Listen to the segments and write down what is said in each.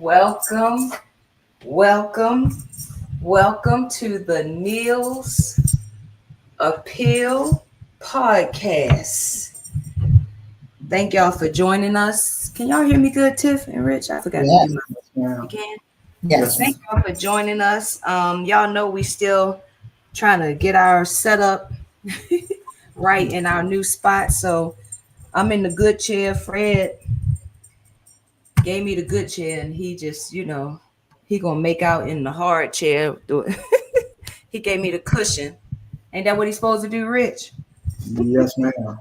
welcome, welcome, welcome to the Neal's Appeal podcast. Thank y'all for joining us. Can y'all hear me good, Tiff and Rich? I forgot to do Yes, my. You Yeah. can. yes. Thank y'all for joining us. Y'all know we still trying to get our setup right in our new spot. So I'm in the good chair. Fred gave me the good chair, and he just, he gonna make out in the hard chair. He gave me the cushion. Ain't that what he's supposed to do, Rich? Yes, ma'am.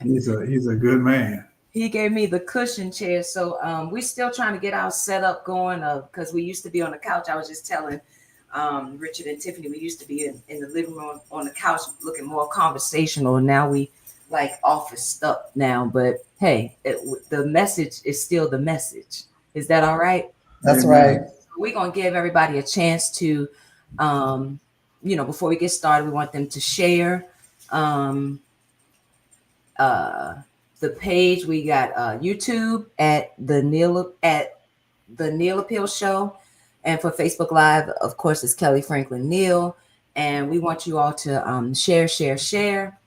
He's a good man. He gave me the cushion chair. So we still trying to get our setup going because we used to be on the couch. I was just telling Richard and Tiffany, we used to be in the living room on the couch looking more conversational. Now we like office stuff now. But hey, the message is still the message. Is that all right? That's Amen. right. We're going to give everybody a chance to, before we get started, we want them to share um, uh, the page. We got YouTube at the Neal Appeal Show, and for Facebook Live, of course, it's Kelly Franklin Neal. And we want you all to share.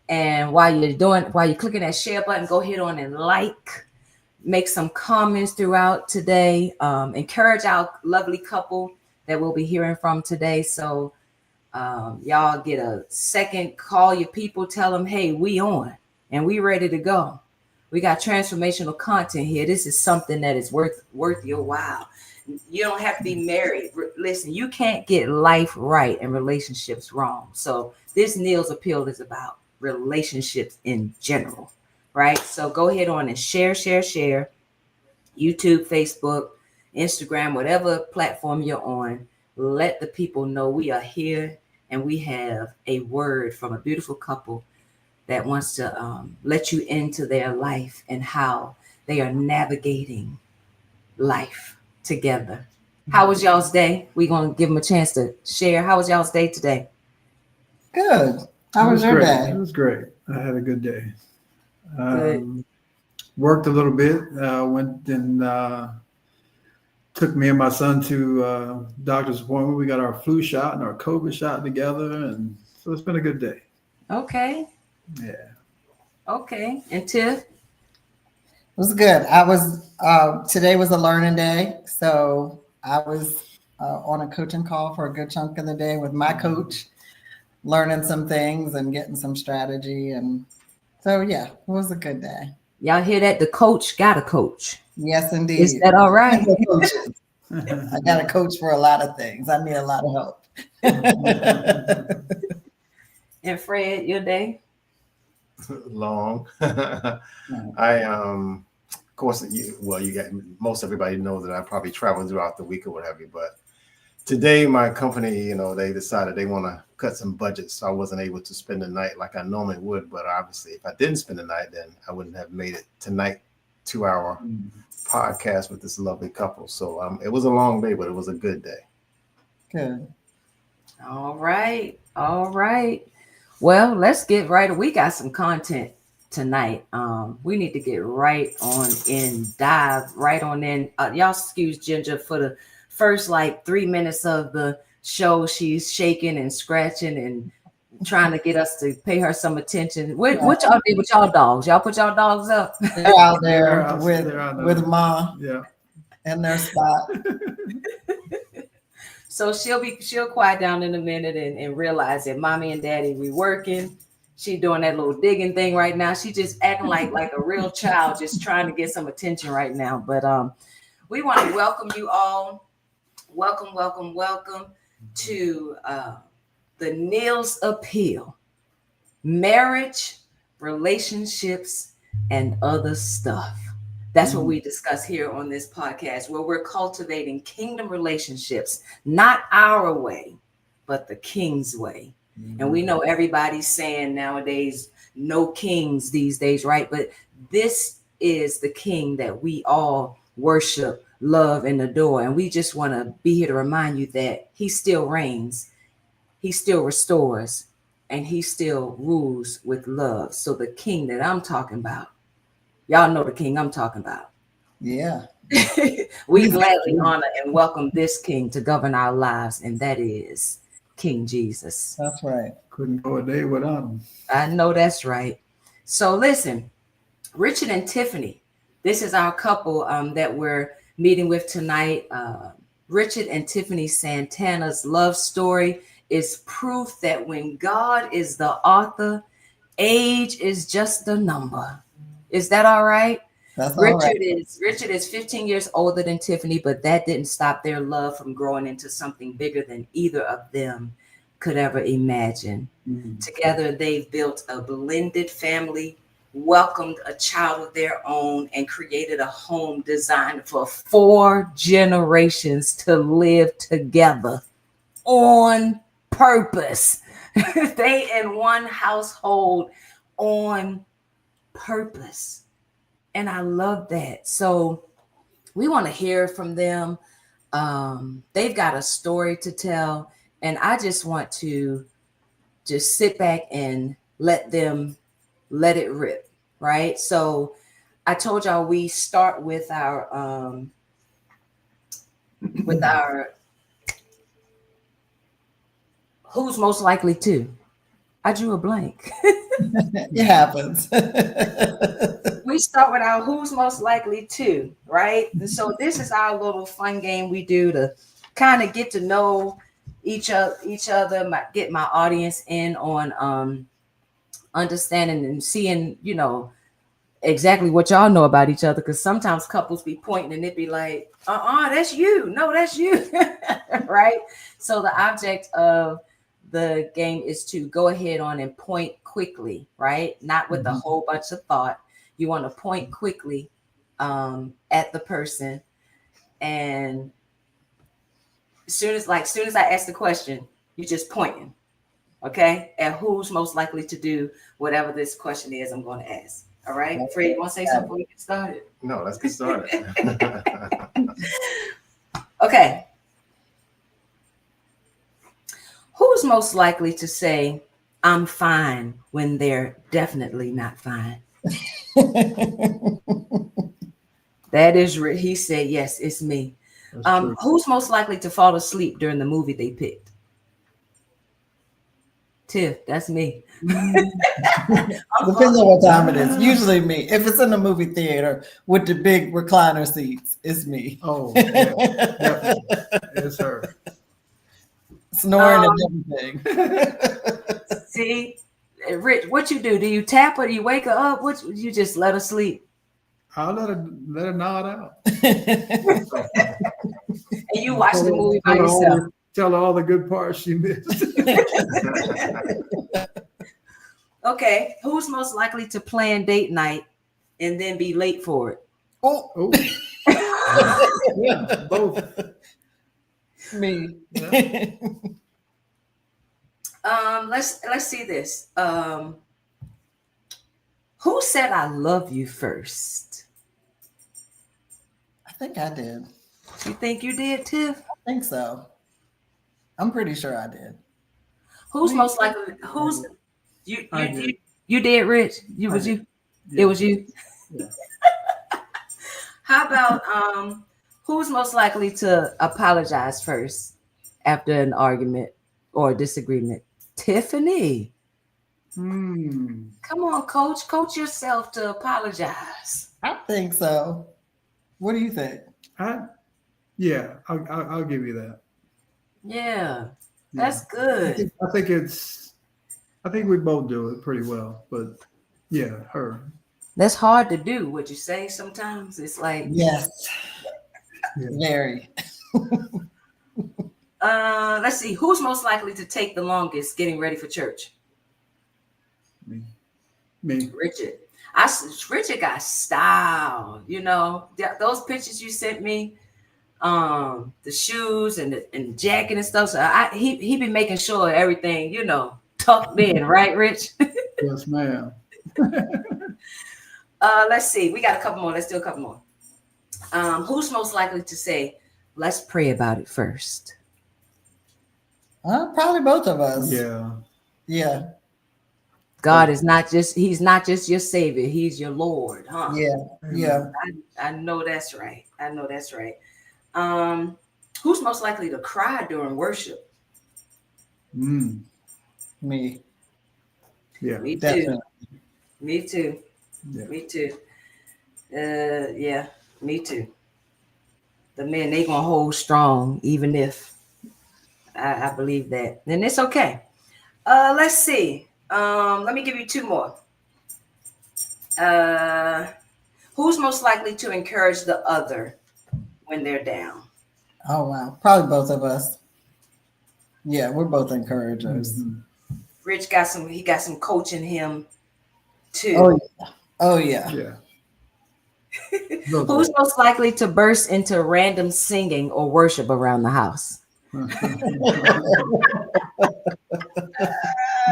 And while you're clicking that share button, go ahead on and make some comments throughout today. Encourage our lovely couple that we'll be hearing from today. So y'all get a second, call your people, tell them, hey, we on and we ready to go. We got transformational content here. This is something that is worth your while. You don't have to be married. Listen, you can't get life right and relationships wrong. So this Neal's Appeal is about relationships in general, right? So go ahead on and share. YouTube, Facebook, Instagram, whatever platform you're on. Let the people know we are here and we have a word from a beautiful couple that wants to let you into their life and how they are navigating life together. How was y'all's day? We're going to give them a chance to share. How was y'all's day today? Good. How It was was your great. day? It was great. I had a good day. Good. Worked a little bit. Went and took me and my son to doctor's appointment. We got our flu shot and our COVID shot together, and so it's been a good day. Okay. Yeah. Okay. And Tiff? It was good. Today was a learning day. So I was on a coaching call for a good chunk of the day with my coach, learning some things and getting some strategy. And so, yeah, it was a good day. Y'all hear that? The coach got a coach. Yes, indeed. Is that all right? I got a coach for a lot of things. I need a lot of help. And Fred, your day? Long. Of course, you got most everybody knows that I probably travel throughout the week or whatever. But today, my company, they decided they want to cut some budgets, so I wasn't able to spend the night like I normally would. But obviously, if I didn't spend the night, then I wouldn't have made it tonight. 2-hour podcast with this lovely couple. So it was a long day, but it was a good day. Good. All right. Well, let's get right. We got some content tonight. We need to get right on in, dive right on in. Y'all excuse Ginger for the first 3 minutes of the show. She's shaking and scratching and trying to get us to pay her some attention. What y'all did with y'all dogs? Y'all put y'all dogs up? They're out there They're with Ma Yeah. in their spot. So she'll quiet down in a minute and realize that mommy and daddy, we working. She doing that little digging thing right now. She just acting like a real child, just trying to get some attention right now. But we want to welcome you all. Welcome to the Neal's Appeal. Marriage, relationships, and other stuff. That's what we discuss here on this podcast, where we're cultivating kingdom relationships, not our way, but the King's way. And we know everybody's saying nowadays, no kings these days, right? But this is the King that we all worship, love, and adore. And we just want to be here to remind you that he still reigns, he still restores, and he still rules with love. So the King that I'm talking about, y'all know the King I'm talking about. Yeah. We gladly honor and welcome this King to govern our lives, and that is King Jesus. That's right. Couldn't go a day without him. I know that's right. So listen, Richard and Tiffany, this is our couple that we're meeting with tonight. Richard and Tiffany Santana's love story is proof that when God is the author, age is just a number. Is that all right? That's all right. Richard is 15 years older than Tiffany, but that didn't stop their love from growing into something bigger than either of them could ever imagine. Mm-hmm. Together, they've built a blended family, welcomed a child of their own, and created a home designed for 4 generations to live together on purpose. They in one household on purpose. And I love that. So we want to hear from them. They've got a story to tell. And I just want to just sit back and let it rip. Right. So I told y'all we start with our who's most likely to. I drew a blank. It happens. We start with our who's most likely to, right? And so this is our little fun game we do to kind of get to know each other, get my audience in on understanding and seeing, exactly what y'all know about each other. Because sometimes couples be pointing and it be like, that's you. No, that's you. Right? So the object of the game is to go ahead on and point quickly, right? Not with a whole bunch of thought. You want to point quickly at the person. And as soon as I ask the question, you're just pointing, okay? At who's most likely to do whatever this question is I'm going to ask. All right? Fred, you want to say something before we get started? No, let's get started. Okay. Who's most likely to say, I'm fine, when they're definitely not fine? That is, he said, yes, it's me. Who's most likely to fall asleep during the movie they picked? Tiff, that's me. Depends on what time it is. Usually me. If it's in the movie theater with the big recliner seats, it's me. Oh, yeah, definitely. It's her. Snoring and everything. See, Rich, what you do? Do you tap her? Do you wake her up? What you just let her sleep? I'll let her nod out. And you watch the movie by yourself. Tell her all the good parts she missed. Okay, who's most likely to plan date night and then be late for it? Oh. Yeah, both. Me. Yeah. Let's see this. Who said I love you first? I think I did. You think you did, Tiff? I think so. I'm pretty sure I did. Who's most likely? Who's you? You did, Rich? It was you. Yeah. How about who's most likely to apologize first after an argument or a disagreement? Tiffany. Come on, coach. Coach yourself to apologize. I think so. What do you think? I'll give you that. Yeah, that's good. I think we both do it pretty well, but yeah, her. That's hard to do. Would you say sometimes it's like Yes. Yeah. Very. Let's see. Who's most likely to take the longest getting ready for church? Me. Richard. Richard got style. Those pictures you sent me, the shoes and the jacket and stuff. So he been making sure everything, tucked in, right, Rich? Yes, ma'am. Let's see. We got a couple more. Let's do a couple more. Who's most likely to say, let's pray about it first? Probably both of us. Yeah. Yeah. God is he's not just your savior. He's your Lord, huh? Yeah. Yeah. I know that's right. I know that's right. Who's most likely to cry during worship? Mm, Me, yeah. Me too. definitely. Me too. Yeah. Me too. Yeah, me too. The men, they gonna hold strong, even if I believe that. And it's okay. Let's see. Let me give you two more. Uh, who's most likely to encourage the other when they're down? Oh wow, probably both of us. Yeah, we're both encouragers. Mhm. Rich got some. He got some coach in him too. Oh yeah. Oh yeah. Yeah. Who's most likely to burst into random singing or worship around the house?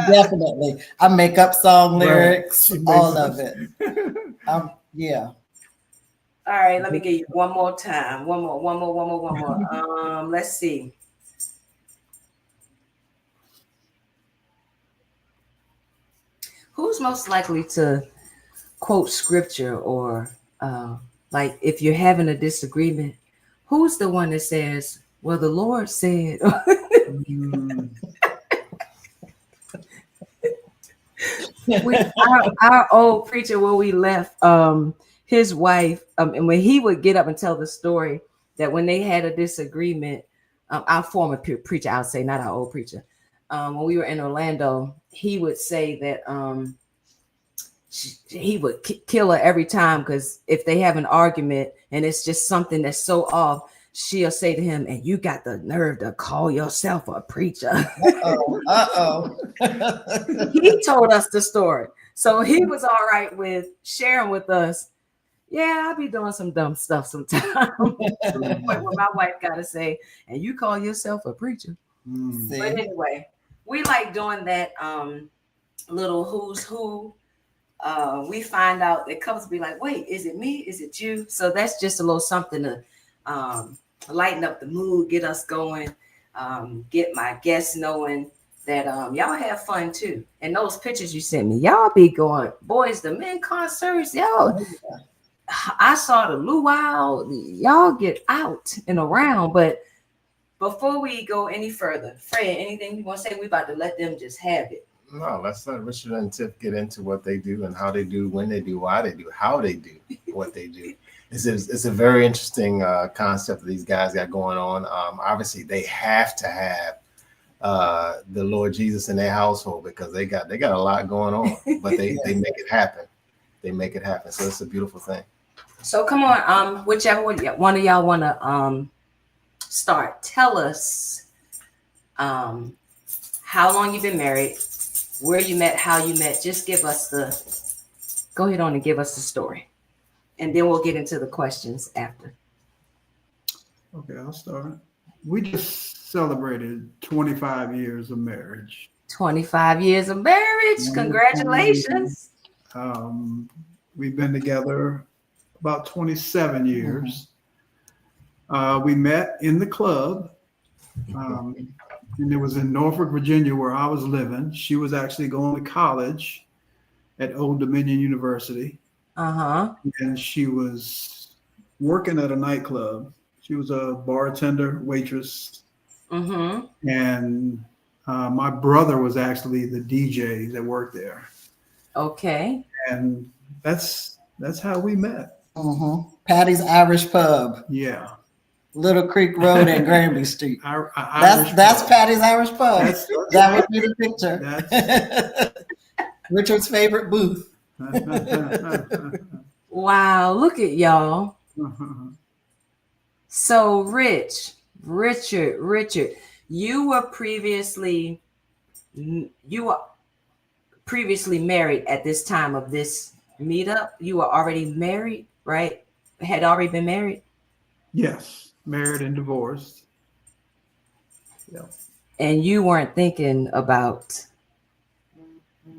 Definitely. I make up song lyrics, Right. all of it. Yeah. All right, let me give you one more time. One more. Let's see. Who's most likely to quote scripture or like if you're having a disagreement, who's the one that says, well, the Lord said? Mm, our old preacher, when we left, his wife, and when he would get up and tell the story that when they had a disagreement, our former preacher, I would say, not our old preacher, when we were in Orlando, he would say that he would kill her every time, because if they have an argument and it's just something that's so off, she'll say to him, and you got the nerve to call yourself a preacher. Uh-oh. He told us the story. So he was all right with sharing with us. Yeah, I'll be doing some dumb stuff sometimes. What my wife got to say, and you call yourself a preacher. mm. See? But anyway, we like doing that little who's who. We find out that couples be like, wait, is it me? Is it you? So that's just a little something to lighten up the mood, get us going, get my guests knowing that y'all have fun too. And those pictures you sent me, y'all be going, boys, the men concerts, y'all. I saw the luau, y'all get out and around. But before we go any further, Fred, anything you want to say? We about to let them just have it. No, let's let Richard and Tiff get into what they do and how they do, when they do, why they do, how they do what they do. It's a very interesting concept that these guys got going on. Obviously, they have to have the Lord Jesus in their household, because they got a lot going on, but they make it happen. They make it happen. So it's a beautiful thing. So come on, whichever one of y'all want to start. Tell us how long you've been married, where you met, how you met. Just go ahead on and give us the story. And then we'll get into the questions after. Okay, I'll start. We just celebrated 25 years of marriage. 25 years of marriage. Congratulations. We've been together about 27 years. We met in the club, and it was in Norfolk, Virginia, where I was living. She was actually going to college at Old Dominion University. And she was working at a nightclub. She was a bartender, waitress. And my brother was actually the DJ that worked there. Okay. And that's how we met. Patty's Irish Pub. Yeah. Little Creek Road and Granby Street. That's Patty's Irish Pub. That would be the picture. Richard's favorite booth. Wow, look at y'all. So Richard, you were previously married at this time of this meetup. You were already married, right? Had already been married? Yes, married and divorced. Yeah. And you weren't thinking about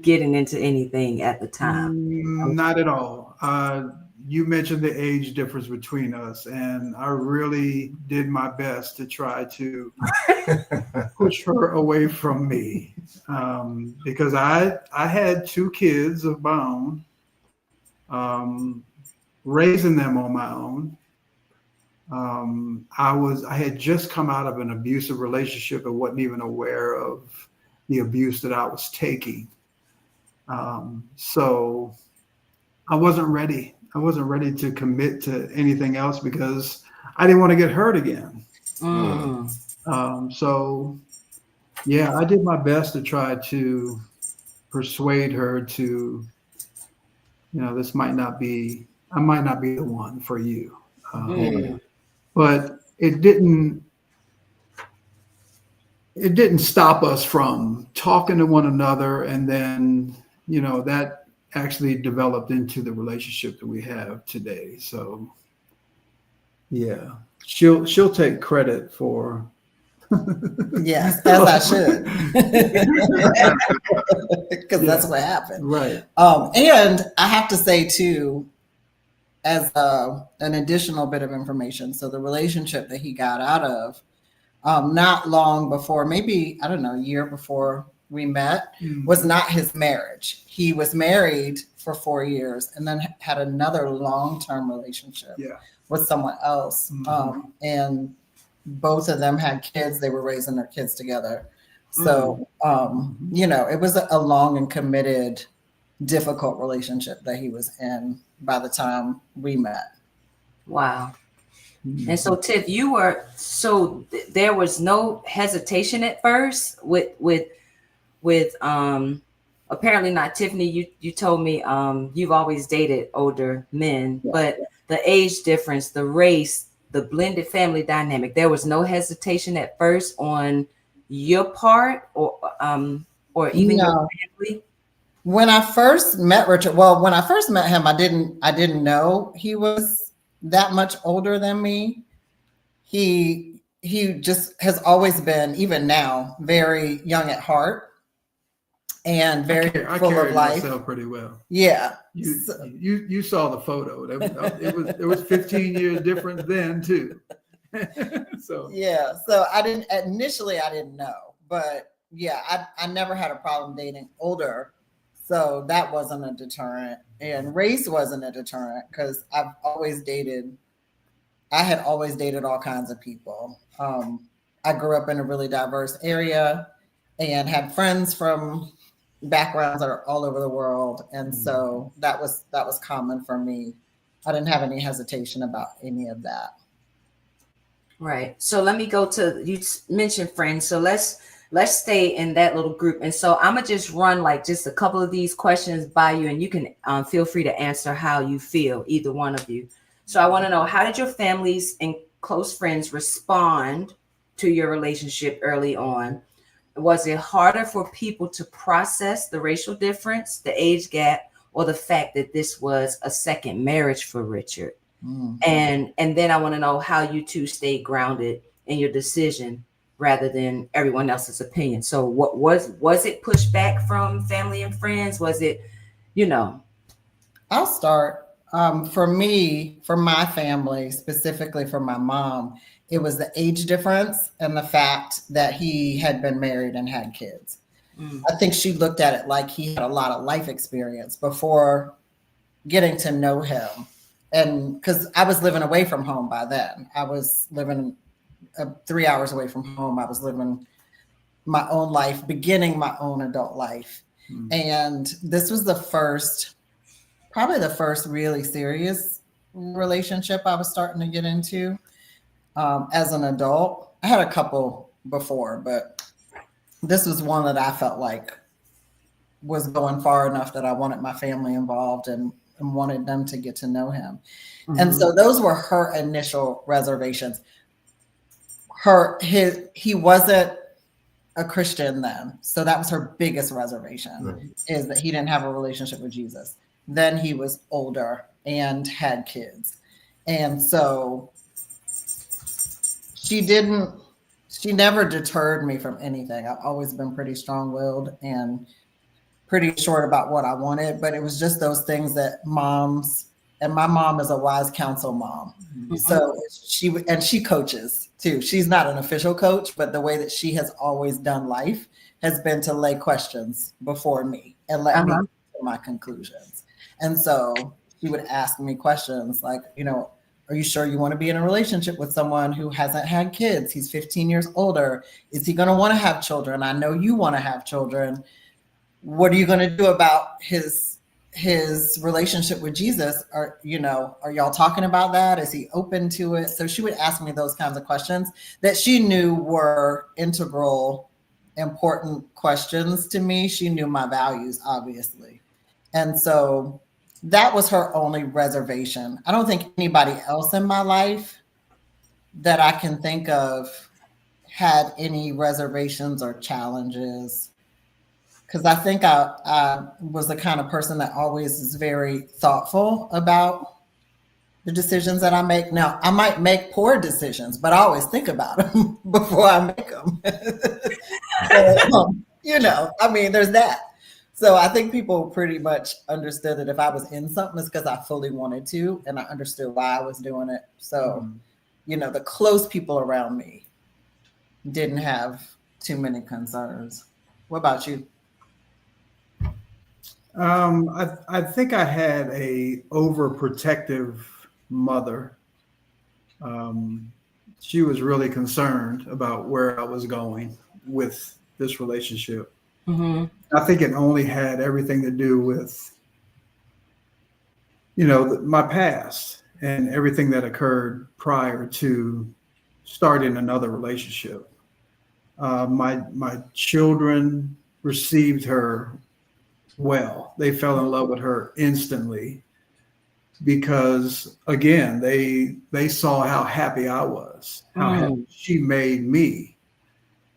getting into anything at the time? Not at all. You mentioned the age difference between us, and I really did my best to try to push her away from me, because I had 2 kids of my own, raising them on my own. I had just come out of an abusive relationship and wasn't even aware of the abuse that I was taking. So I wasn't ready. I wasn't ready to commit to anything else because I didn't want to get hurt again. So yeah, I did my best to try to persuade her to, this might not be, I might not be the one for you. But it didn't stop us from talking to one another. And then, that actually developed into the relationship that we have today. So yeah, she'll take credit for. Yes, as I should, because that's what happened. Right. And I have to say too, as an additional bit of information, so the relationship that he got out of, not long before, maybe, I don't know, a year before we met, was not his marriage. He was married for 4 years and then had another long-term relationship with someone else. And both of them had kids. They were raising their kids together. So, it was a long and committed, difficult relationship that he was in by the time we met. Wow. And so Tiff, there was no hesitation at first with apparently not. Tiffany, you told me you've always dated older men, but the age difference, the race, the blended family dynamic, there was no hesitation at first on your part or even your family? When I first met Richard, when I first met him, I didn't know he was that much older than me. He just has always been, even now, very young at heart and very full of life. Myself pretty well. Yeah. You saw the photo. It was 15 years different then too. So I didn't know, but I never had a problem dating older. So that wasn't a deterrent, and race wasn't a deterrent because I had always dated all kinds of people. I grew up in a really diverse area and had friends from backgrounds that are all over the world. And so that was common for me. I didn't have any hesitation about any of that. Right. So let me go to, you mentioned friends. So let's stay in that little group. And so I'm going to just run like just a couple of these questions by you, and you can feel free to answer how you feel, either one of you. So I want to know, how did your families and close friends respond to your relationship early on? Was it harder for people to process the racial difference, the age gap, or the fact that this was a second marriage for Richard? And then I want to know how you two stayed grounded in your decision rather than everyone else's opinion. So what was it pushback from family and friends? Was it, I'll start. For me, for my family, specifically for my mom, it was the age difference and the fact that he had been married and had kids. I think she looked at it like he had a lot of life experience before getting to know him. And because I was living away from home by then, I was living 3 hours away from home. I was living my own life, beginning my own adult life. And this was probably the first really serious relationship I was starting to get into as an adult. I had a couple before, but this was one that I felt like was going far enough that I wanted my family involved and wanted them to get to know him. And so those were her initial reservations. He wasn't a Christian then. So that was her biggest reservation, is that he didn't have a relationship with Jesus. Then he was older and had kids. And so she never deterred me from anything. I've always been pretty strong-willed and pretty short about what I wanted, but it was just those things that moms, and my mom is a wise counsel mom. So she coaches too. She's not an official coach, but the way that she has always done life has been to lay questions before me and let me make my conclusions. And so she would ask me questions like, Are you sure you want to be in a relationship with someone who hasn't had kids? He's 15 years older. Is he going to want to have children? I know you want to have children. What are you going to do about his relationship with Jesus? Are y'all talking about that? Is he open to it? So she would ask me those kinds of questions that she knew were integral, important questions to me. She knew my values, obviously. And so that was her only reservation. I don't think anybody else in my life that I can think of had any reservations or challenges. Because I think I was the kind of person that always is very thoughtful about the decisions that I make. Now, I might make poor decisions, but I always think about them before I make them. There's that. So I think people pretty much understood that if I was in something, it's because I fully wanted to, and I understood why I was doing it. So, the close people around me didn't have too many concerns. What about you? I think I had a overprotective mother. She was really concerned about where I was going with this relationship. Mm-hmm. I think it only had everything to do with, my past and everything that occurred prior to starting another relationship. My children received her well. They fell in love with her instantly because, again, they saw how happy I was, how happy she made me.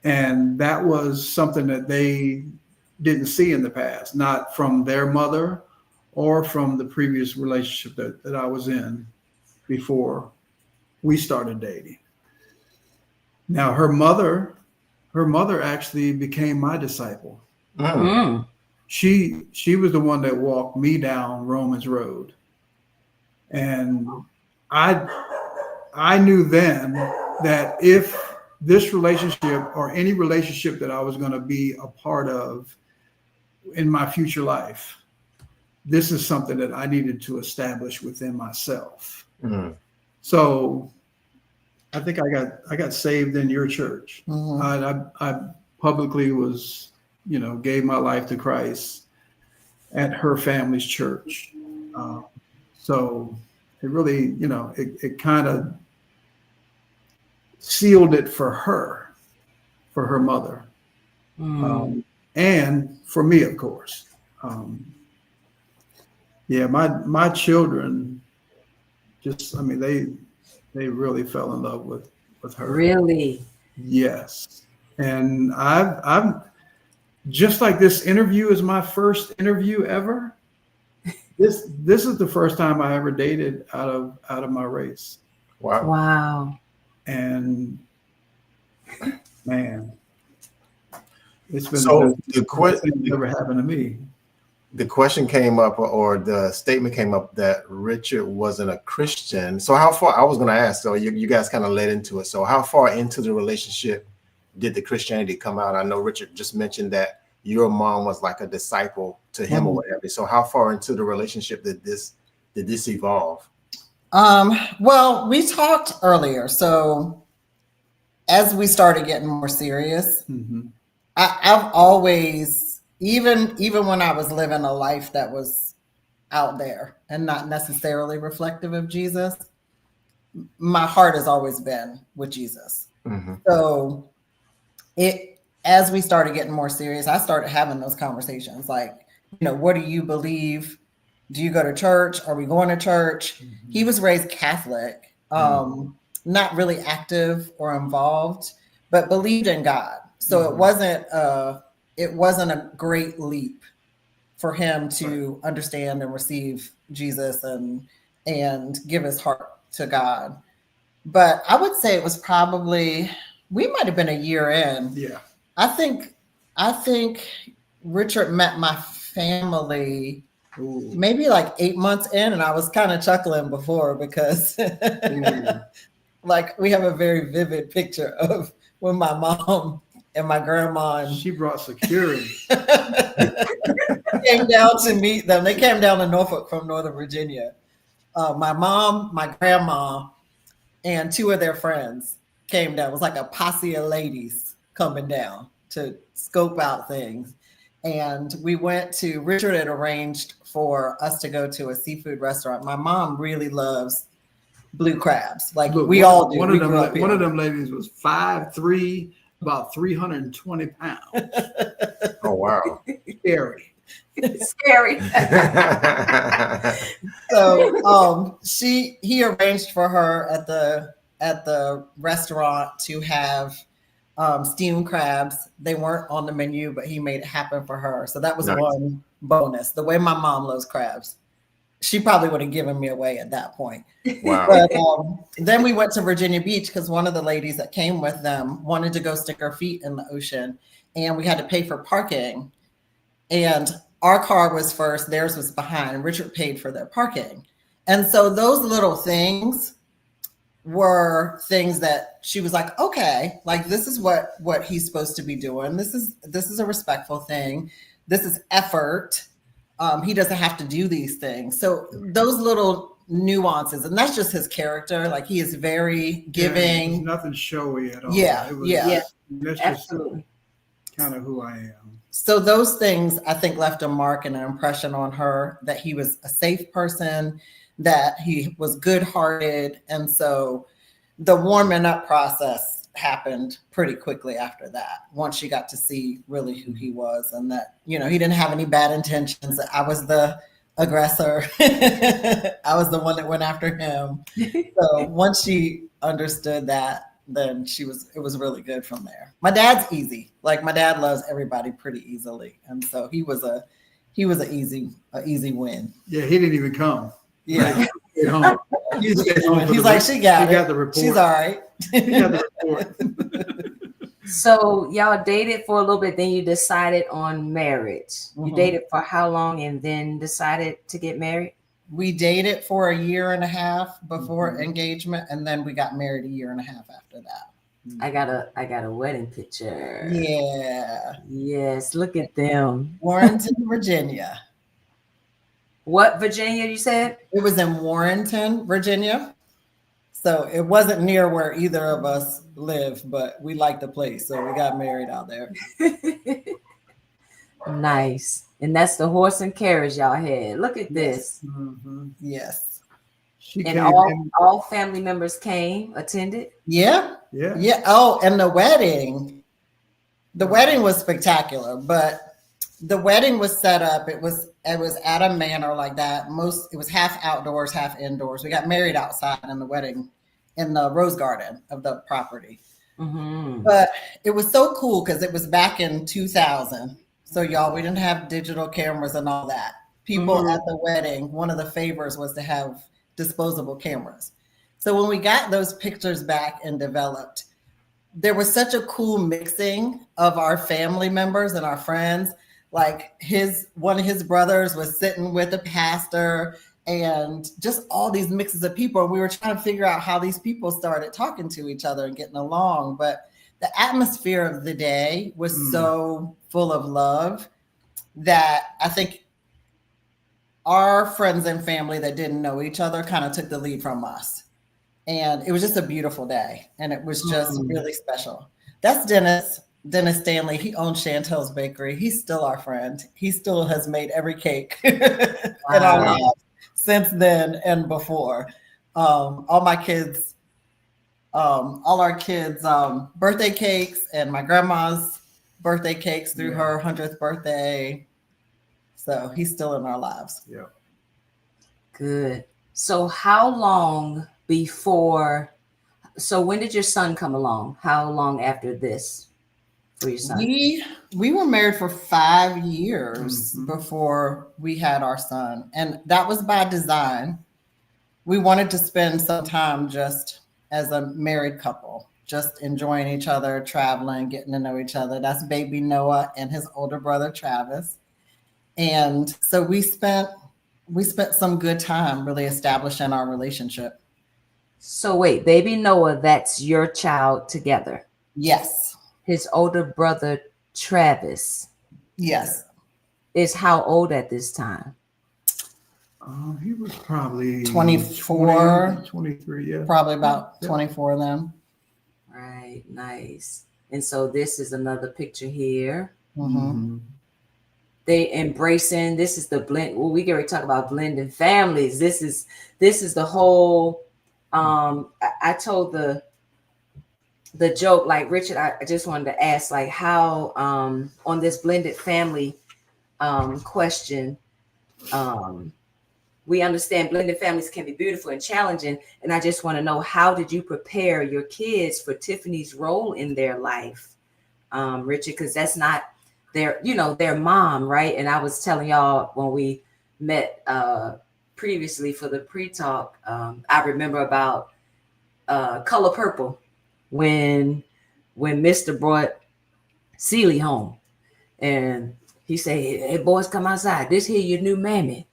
And that was something that they didn't see in the past, not from their mother or from the previous relationship that I was in before we started dating. Now, her mother actually became my disciple. Mm. She was the one that walked me down Romans Road. And I knew then that if this relationship or any relationship that I was going to be a part of in my future life, this is something that I needed to establish within myself. Mm-hmm. So I think I got saved in your church. Mm-hmm. I publicly was, gave my life to Christ at her family's church. So it really, it kind of sealed it for her mother, and for me, of course. My children they really fell in love with her. Really? Yes. And I'm just like this interview is my first interview ever. This is the first time I ever dated out of my race. Wow. And man, it's been so the question never happened to me. The question came up, or the statement came up, that Richard wasn't a Christian. So how far, I was going to ask, so you guys kind of led into it. So how far into the relationship did the Christianity come out? I know Richard just mentioned that your mom was like a disciple to him or whatever. So how far into the relationship did this evolve? Well, we talked earlier. So as we started getting more serious, I've always, even when I was living a life that was out there and not necessarily reflective of Jesus, my heart has always been with Jesus. Mm-hmm. So as we started getting more serious, I started having those conversations like, what do you believe? Do you go to church? Are we going to church? Mm-hmm. He was raised Catholic, not really active or involved, but believed in God. So it wasn't a great leap for him to understand and receive Jesus and give his heart to God. But I would say it was probably, we might have been a year in. Yeah. I think Richard met my family maybe like 8 months in, and I was kind of chuckling before because like we have a very vivid picture of when my mom and my grandma she brought security came down to meet them. They came down to Norfolk from Northern Virginia, my mom, my grandma, and two of their friends came down. It was like a posse of ladies coming down to scope out things. And we went to, Richard had arranged for us to go to a seafood restaurant. My mom really loves blue crabs. Like Look, we one, all do. One We of them, grew up one here. of them ladies was 5'3", about 320 pounds. Oh wow. Scary. Scary. So he arranged for her at the restaurant to have steamed crabs. They weren't on the menu, but he made it happen for her. So that was Nice. one bonus. The way my mom loves crabs, she probably would have given me away at that point. Wow. But then we went to Virginia Beach because one of the ladies that came with them wanted to go stick her feet in the ocean, and we had to pay for parking. And our car was first, theirs was behind, and Richard paid for their parking. And so those little things were things that she was like, okay, like this is what he's supposed to be doing. This is a respectful thing. This is effort. He doesn't have to do these things. So those little nuances, and that's just his character. Like he is very giving. There's nothing showy at all. Yeah, It was, yeah. That's Absolutely. just kind of who I am. So those things, I think, left a mark and an impression on her that he was a safe person, that he was good-hearted. And so the warming up process happened pretty quickly after that, once she got to see really who he was, and that, he didn't have any bad intentions. I was the aggressor. I was the one that went after him. So once she understood that, then it was really good from there. My dad's easy. Like my dad loves everybody pretty easily. And so he was an easy win. Yeah, he didn't even come. Yeah. He's home. He's like, she got He it. got the report. She's all right. He got the report. So y'all dated for a little bit, then you decided on marriage. You Mhm. dated for how long and then decided to get married? We dated for a year and a half before Mhm. engagement, and then we got married a year and a half after that. I got a wedding picture. Yeah. Yes, look at them. Warrenton, Virginia. What Virginia you said? It was in Warrenton, Virginia. So it wasn't near where either of us live, but we liked the place. So we got married out there. Nice. And that's the horse and carriage y'all had. Look at this. Mhm. Yes. She And came in. all family members came, attended. Yeah. Yeah. Yeah. Oh, and the wedding was spectacular, but the wedding was set up. It was at a manor like that. It was half outdoors, half indoors. We got married outside in the wedding in the rose garden of the property. Mm-hmm. But it was so cool because it was back in 2000. So y'all, we didn't have digital cameras and all that. People Mhm. at the wedding, one of the favors was to have disposable cameras. So when we got those pictures back and developed, there was such a cool mixing of our family members and our friends. Like one of his brothers was sitting with a pastor, and just all these mixes of people. We were trying to figure out how these people started talking to each other and getting along. But the atmosphere of the day was so full of love that I think our friends and family that didn't know each other kind of took the lead from us. And it was just a beautiful day. And it was just really special. That's Dennis Stanley. He owns Chantel's Bakery. He's still our friend. He still has made every cake in our lives since then and before. All our kids' birthday cakes, and my grandma's birthday cakes through her 100th birthday. So he's still in our lives. Yeah. Good. So how long before? So when did your son come along? How long after this for your son? We were married for 5 years before we had our son, and that was by design. We wanted to spend some time just as a married couple, just enjoying each other, traveling, getting to know each other. That's baby Noah and his older brother Travis. And so we spent some good time really establishing our relationship. So wait, baby Noah, that's your child together. Yes. His older brother Travis Yes. is how old at this time? He was probably 24. 20, 23, yeah. Probably about Yeah. 24 of them. Right, nice. And so this is another picture here. Mm-hmm. They embracing. This is the blend. Well, we get ready to talk about blending families. This is the whole. I told the joke, like, Richard, I just wanted to ask, like, how on this blended family question, we understand blended families can be beautiful and challenging, and I just want to know, how did you prepare your kids for Tiffany's role in their life, Richard? Because that's not their mom, right? And I was telling y'all when we met previously for the pre-talk, I remember about Color Purple, when Mr. brought Celie home, and he said, "Hey, boys, come outside. This here your new mammy."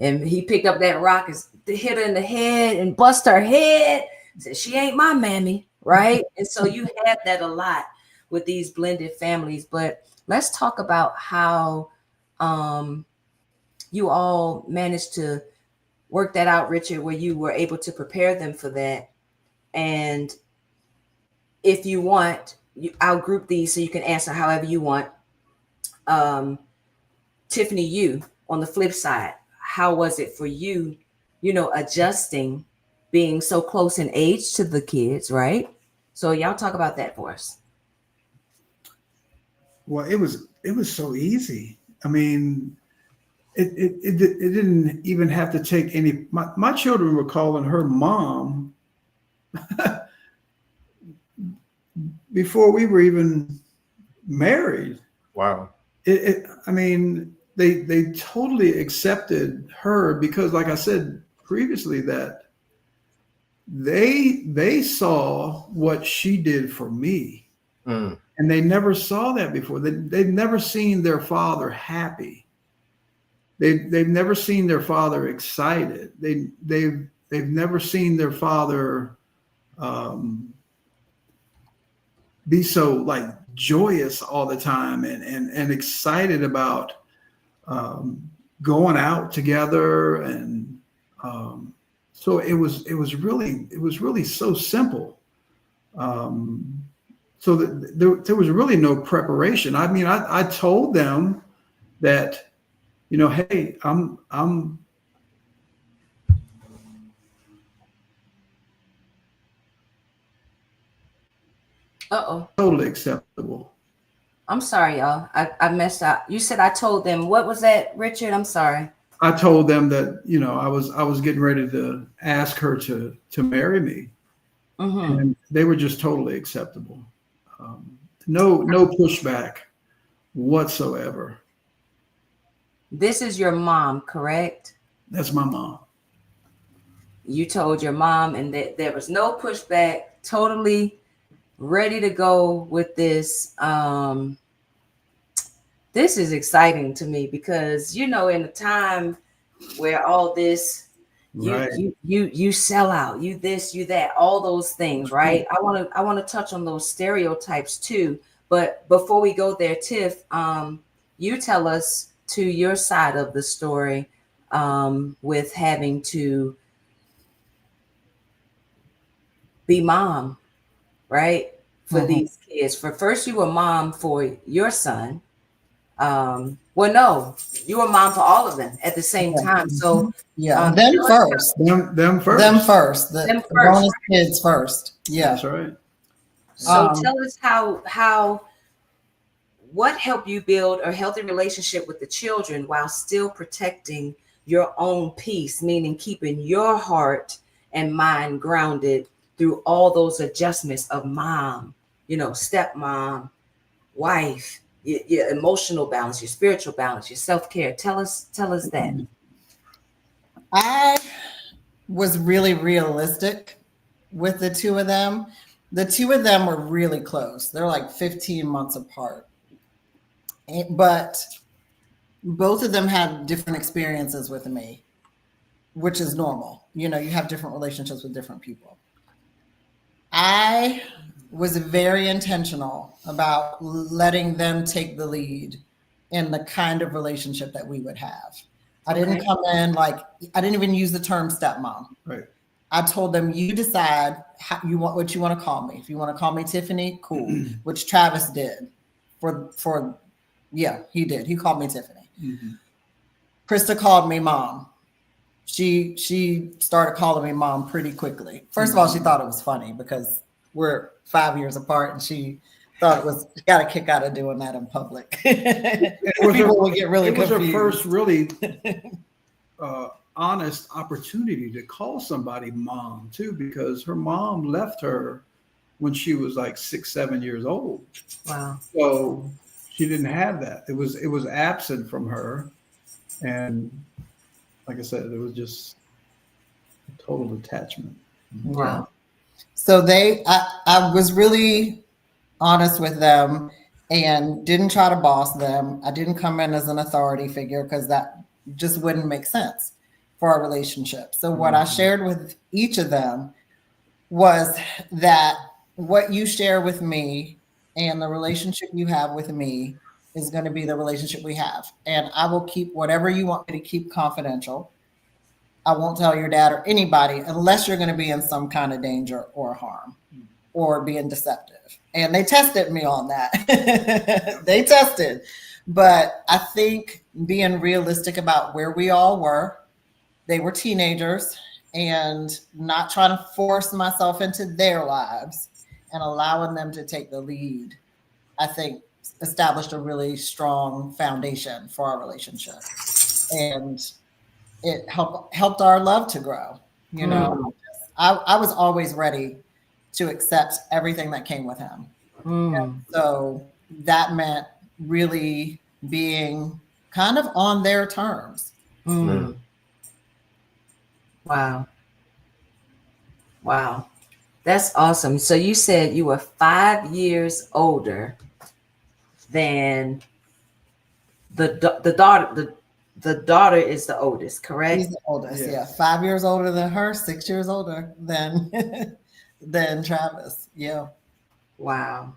And he picked up that rock and hit her in the head and bust her head. Said, "She ain't my mammy," right? And so you have that a lot with these blended families. But let's talk about how you all managed to work that out, Richard, where you were able to prepare them for that. And if you want, I'll group these so you can answer however you want. Tiffany, you on the flip side, how was it for you, adjusting, being so close in age to the kids, right? So y'all talk about that for us. Well, it was so easy. I mean, it didn't even have to take any. My children were calling her mom before we were even married. Wow. I mean, they totally accepted her because, like I said previously, that they saw what she did for me, and they never saw that before. They've never seen their father happy. They've never seen their father excited. They've never seen their father be so like joyous all the time and excited about going out together. And so it was really so simple. So that there was really no preparation. I mean, I told them that, hey, I'm totally acceptable. I'm sorry, y'all. I messed up. You said I told them. What was that, Richard? I'm sorry. I told them that, I was getting ready to ask her to marry me. Mm-hmm. And they were just totally acceptable. No pushback whatsoever. This is your mom, correct? That's my mom. You told your mom, and that there was no pushback, totally ready to go with this. This is exciting to me because, in a time where all this, Right. you sell out, you this, you that, all those things, right? I want to touch on those stereotypes too. But before we go there, Tiff, you tell us to your side of the story, with having to be mom, right? For these kids. For first, you were mom for your son. Well, no, you were mom for all of them at the same time. So them first. Them first. Them first. Them The bonus kids first. Yeah. That's right. So tell us how what helped you build a healthy relationship with the children while still protecting your own peace, meaning keeping your heart and mind grounded through all those adjustments of mom, stepmom, wife, your emotional balance, your spiritual balance, your self-care. Tell us that. I was really realistic with the two of them. The two of them were really close. They're like 15 months apart. But both of them had different experiences with me, which is normal. You have different relationships with different people. I was very intentional about letting them take the lead in the kind of relationship that we would have. I didn't Okay. come in like, I didn't even use the term stepmom. Right. I told them, you decide how you want, what you want to call me. If you want to call me Tiffany, cool. Which Travis did. Yeah, he did. He called me Tiffany. Mm-hmm. Krista called me mom. She started calling me mom pretty quickly. First of all, she thought it was funny because we're 5 years apart, and she thought it was, got a kick out of doing that in public. People would get really confused. It was her first really honest opportunity to call somebody mom too, because her mom left her when she was like 6, 7 years old. Wow. So she didn't have that. It was absent from her, and like I said, it was just a total detachment. Wow. So I was really honest with them and didn't try to boss them. I didn't come in as an authority figure because that just wouldn't make sense for our relationship. So what I shared with each of them was that what you share with me and the relationship you have with me is going to be the relationship we have. And I will keep whatever you want me to keep confidential. I won't tell your dad or anybody unless you're going to be in some kind of danger or harm or being deceptive. And they tested me on that. They tested. But I think being realistic about where we all were, they were teenagers, and not trying to force myself into their lives and allowing them to take the lead, I think established a really strong foundation for our relationship. And it helped our love to grow. You know, I was always ready to accept everything that came with him. So that meant really being kind of on their terms. Wow. Wow. That's awesome. So you said you were 5 years older than the daughter. The daughter is the oldest, correct? He's the oldest, yeah. 5 years older than her, 6 years older than than Travis. Yeah. Wow.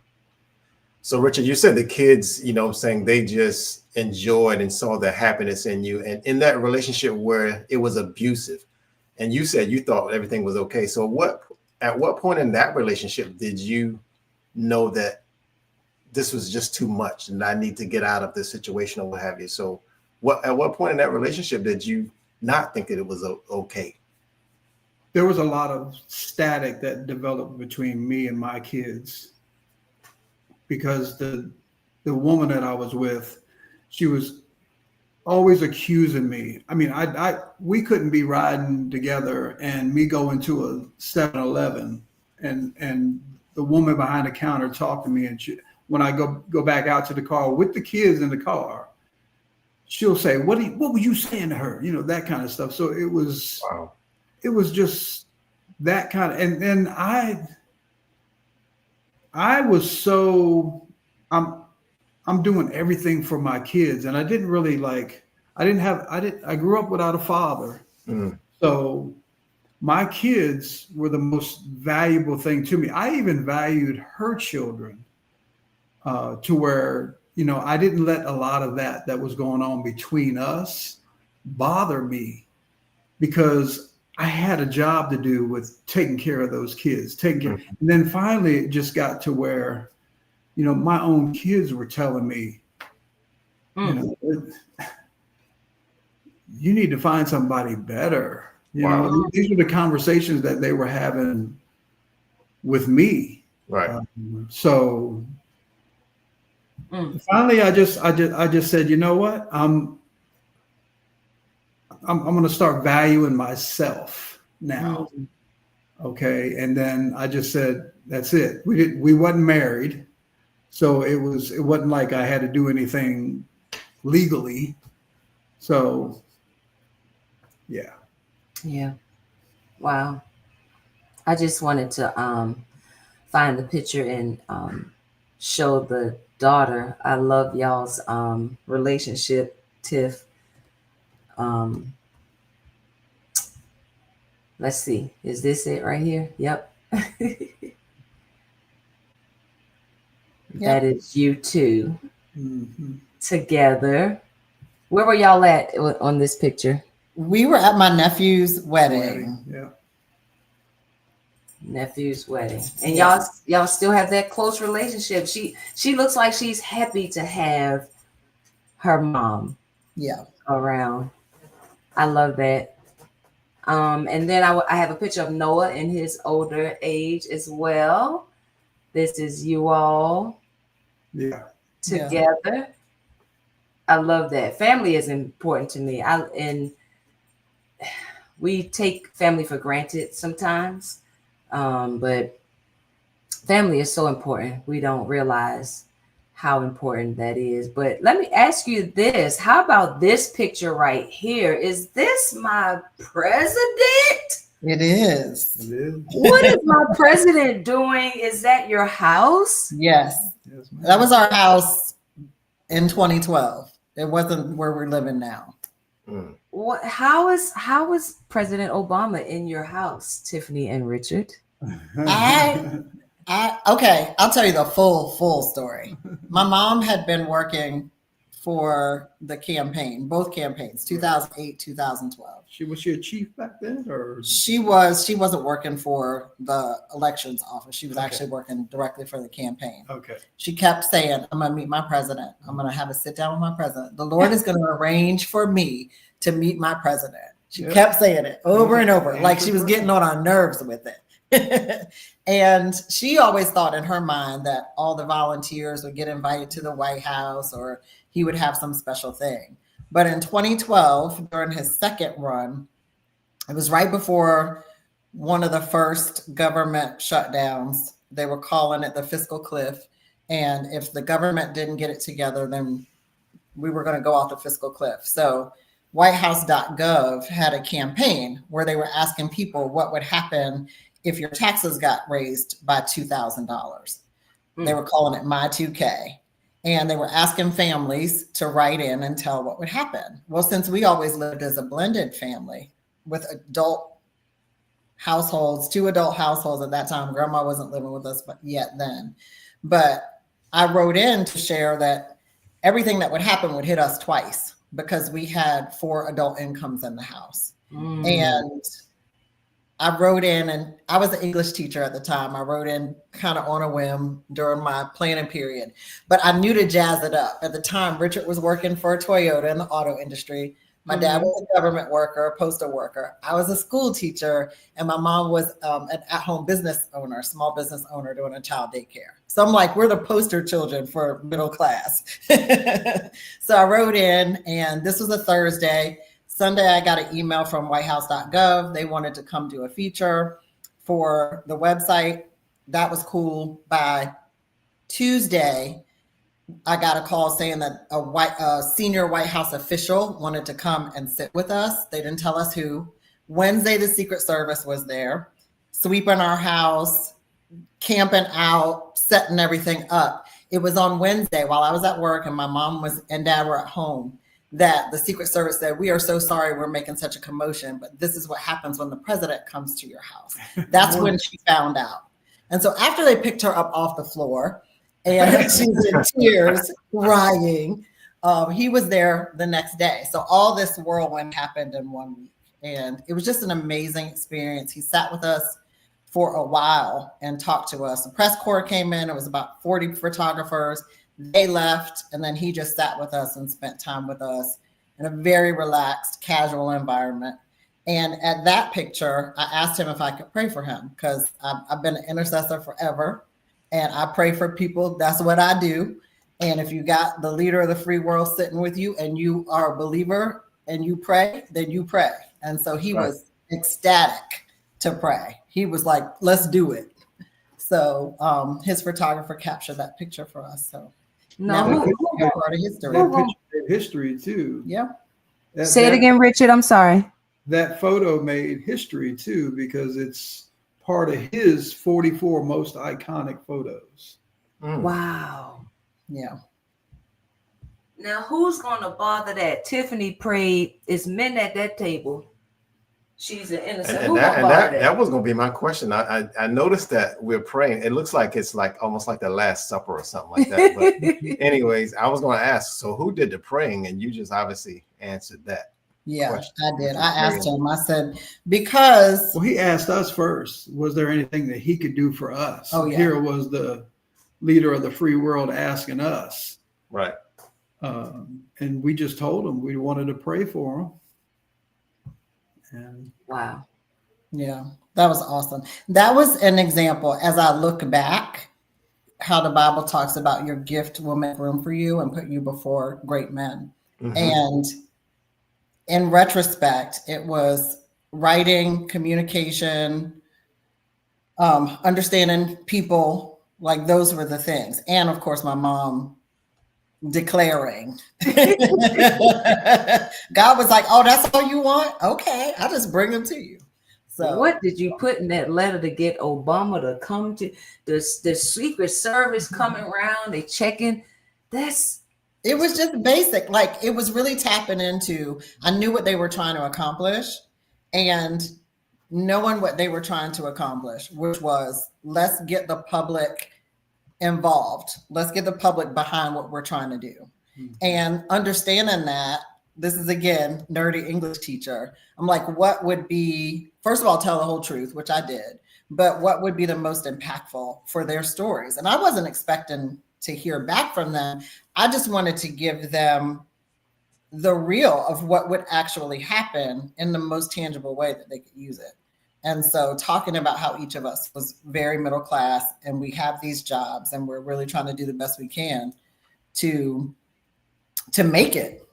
So Richard, you said the kids, saying they just enjoyed and saw the happiness in you, and in that relationship where it was abusive, and you said you thought everything was okay. So at what point in that relationship did you know that this was just too much and I need to get out of this situation or what have you? So at what point in that relationship did you not think that it was okay? There was a lot of static that developed between me and my kids, because the woman that I was with, she was always accusing me. I mean, we couldn't be riding together and me go into a 7-Eleven and the woman behind the counter talk to me, and when I go back out to the car with the kids in the car, she'll say, what were you saying to her? That kind of stuff. So it was, wow. It was just that kind of, and then I was so, I'm doing everything for my kids, and I didn't really I grew up without a father. So my kids were the most valuable thing to me. I even valued her children to where, I didn't let a lot of that was going on between us bother me, because I had a job to do with taking care of those kids, And then finally it just got to where, my own kids were telling me, you need to find somebody better. These were the conversations that they were having with me. Right. So finally, I just said, you know what? I'm going to start valuing myself now. Okay. And then I just said, that's it. We wasn't married. So it wasn't like I had to do anything legally. So yeah. Yeah. Wow. I just wanted to find the picture and show the daughter. I love y'all's relationship, Tiff. Let's see. Is this it right here? Yep. That is you two together. Where were y'all at on this picture? We were at my nephew's wedding. Yeah. Nephew's wedding, and y'all still have that close relationship. She looks like she's happy to have her mom around. I love that. And then I have a picture of Noah in his older age as well. This is you all together. I love that. Family is important to me. And we take family for granted sometimes. But family is so important. We don't realize how important that is. But let me ask you this. How about this picture right here? Is this my president? It is. What is my president doing? Is that your house? Yes. That was our house in 2012. It wasn't where we're living now. What? How is President Obama in your house, Tiffany and Richard? Okay, I'll tell you the full story. My mom had been working for the campaign, both campaigns, 2008, 2012. Was she a chief back then, or she wasn't working for the elections office. She was actually working directly for the campaign. Okay. She kept saying, I'm gonna meet my president. I'm gonna have a sit down with my president. The Lord is gonna arrange for me to meet my president. She kept saying it over and over, like she was getting on our nerves with it. And she always thought in her mind that all the volunteers would get invited to the White House or he would have some special thing. But in 2012, during his second run, it was right before one of the first government shutdowns. They were calling it the fiscal cliff. And if the government didn't get it together, then we were going to go off the fiscal cliff. So whitehouse.gov had a campaign where they were asking people what would happen if your taxes got raised by $2,000. They were calling it My 2K. And they were asking families to write in and tell what would happen. Well, since we always lived as a blended family with adult households, 2 adult households at that time, grandma wasn't living with us yet then. But I wrote in to share that everything that would happen would hit us twice because we had 4 adult incomes in the house. And I wrote in, and I was an English teacher at the time. I wrote in kind of on a whim during my planning period, but I knew to jazz it up. At the time, Richard was working for Toyota in the auto industry. My dad was a government worker, a postal worker. I was a school teacher, and my mom was an at-home business owner, small business owner doing a child daycare. So I'm like, we're the poster children for middle class. So I wrote in, and this was a Thursday. Sunday, I got an email from whitehouse.gov. They wanted to come do a feature for the website. That was cool. By Tuesday, I got a call saying that a senior White House official wanted to come and sit with us. They didn't tell us who. Wednesday, the Secret Service was there, sweeping our house, camping out, setting everything up. It was on Wednesday while I was at work and my mom and dad were at home that the Secret Service said, we are so sorry we're making such a commotion, but this is what happens when the president comes to your house. That's when she found out. And so after they picked her up off the floor and she's in tears, crying, he was there the next day. So all this whirlwind happened in 1 week. And it was just an amazing experience. He sat with us for a while and talked to us. The press corps came in. It was about 40 photographers. They left, and then he just sat with us and spent time with us in a very relaxed, casual environment. And at that picture, I asked him if I could pray for him because I've been an intercessor forever, and I pray for people. That's what I do. And if you got the leader of the free world sitting with you and you are a believer and you pray, then you pray. And so he was ecstatic to pray. He was like, let's do it. So his photographer captured that picture for us. So now we're part of history. That picture made history too. Yeah. Say it again, Richard. I'm sorry. That photo made history too because it's part of his 44 most iconic photos. Wow. Yeah. Now, who's going to bother that? Tiffany prayed. It's men at that table. She's an innocent. And that was going to be my question. I noticed that we're praying. It looks like it's like almost like the Last Supper or something like that. But anyways, I was going to ask, so who did the praying? And you just obviously answered that. Yeah, question. I did. I asked him, I said, because. Well, he asked us first, was there anything that he could do for us? Oh, yeah. Here was the leader of the free world asking us. Right. And we just told him we wanted to pray for him. And wow. Yeah, that was awesome. That was an example, as I look back, how the Bible talks about your gift will make room for you and put you before great men. Mm-hmm. And in retrospect, it was writing, communication, understanding people, like those were the things. And of course, my mom declaring. God was like, oh, that's all you want? Okay, I'll just bring them to you. So what did you put in that letter to get Obama to come to the Secret Service coming around? They checking. It was just basic. Like, it was really tapping into, I knew what they were trying to accomplish and knowing what they were trying to accomplish, which was, let's get the public involved. Let's get the public behind what we're trying to do. Mm-hmm. And understanding that, this is again, nerdy English teacher. I'm like, what would be, first of all, tell the whole truth, which I did, but what would be the most impactful for their stories? And I wasn't expecting to hear back from them. I just wanted to give them the real of what would actually happen in the most tangible way that they could use it. And so talking about how each of us was very middle class and we have these jobs and we're really trying to do the best we can to make it.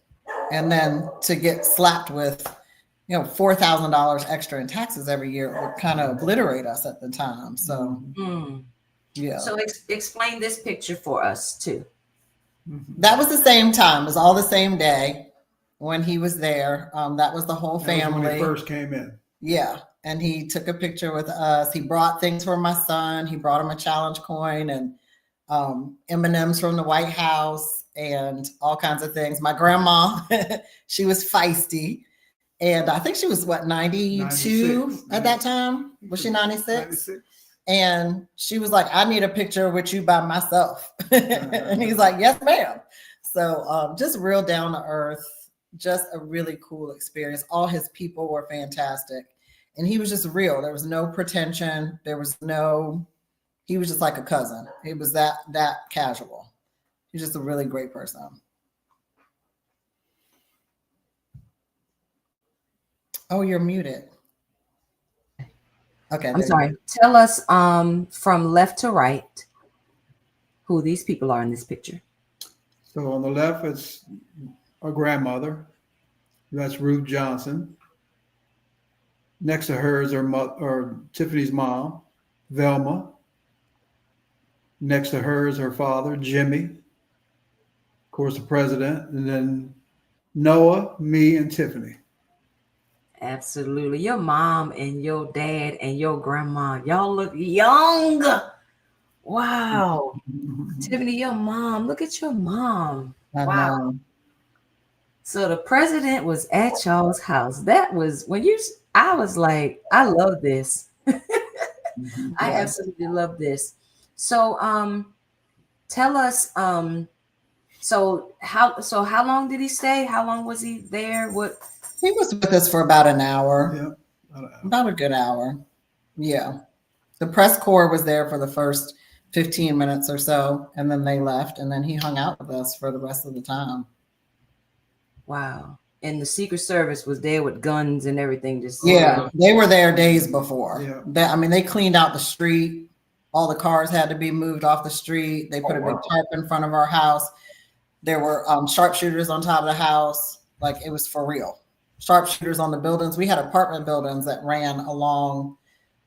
And then to get slapped with, $4,000 extra in taxes every year would kind of obliterate us at the time. So, yeah. So explain this picture for us too. That was the same time. It was all the same day when he was there. That was the whole family. When he first came in. Yeah. And he took a picture with us. He brought things for my son. He brought him a challenge coin and M&Ms from the White House and all kinds of things. My grandma, she was feisty. And I think she was 92 96. At that time. Was she 96? 96. And she was like, I need a picture with you by myself. And he's like, yes, ma'am. So just real down to earth, just a really cool experience. All his people were fantastic. And he was just real. There was no pretension. He was just like a cousin. He was that casual. He's just a really great person. Oh, you're muted. Okay. I'm sorry. Tell us from left to right who these people are in this picture. So on the left, it's our grandmother. That's Ruth Johnson. Next to her is her Tiffany's mom, Velma. Next to her is her father, Jimmy. Of course, the president. And then Noah, me, and Tiffany. Absolutely. Your mom and your dad and your grandma, y'all look young. Wow. Tiffany, your mom. Look at your mom. Wow. So the president was at y'all's house. That was I was like, I love this. I absolutely love this. So tell us, so how long did he stay? How long was he there? He was with us for about an hour. Yeah. About a good hour. Yeah. The press corps was there for the first 15 minutes or so, and then they left, and then he hung out with us for the rest of the time. Wow. And the Secret Service was there with guns and everything. They were there days before. Yeah. They cleaned out the street. All the cars had to be moved off the street. They put a big tarp in front of our house. There were sharpshooters on top of the house. Like, it was for real. Sharpshooters on the buildings. We had apartment buildings that ran along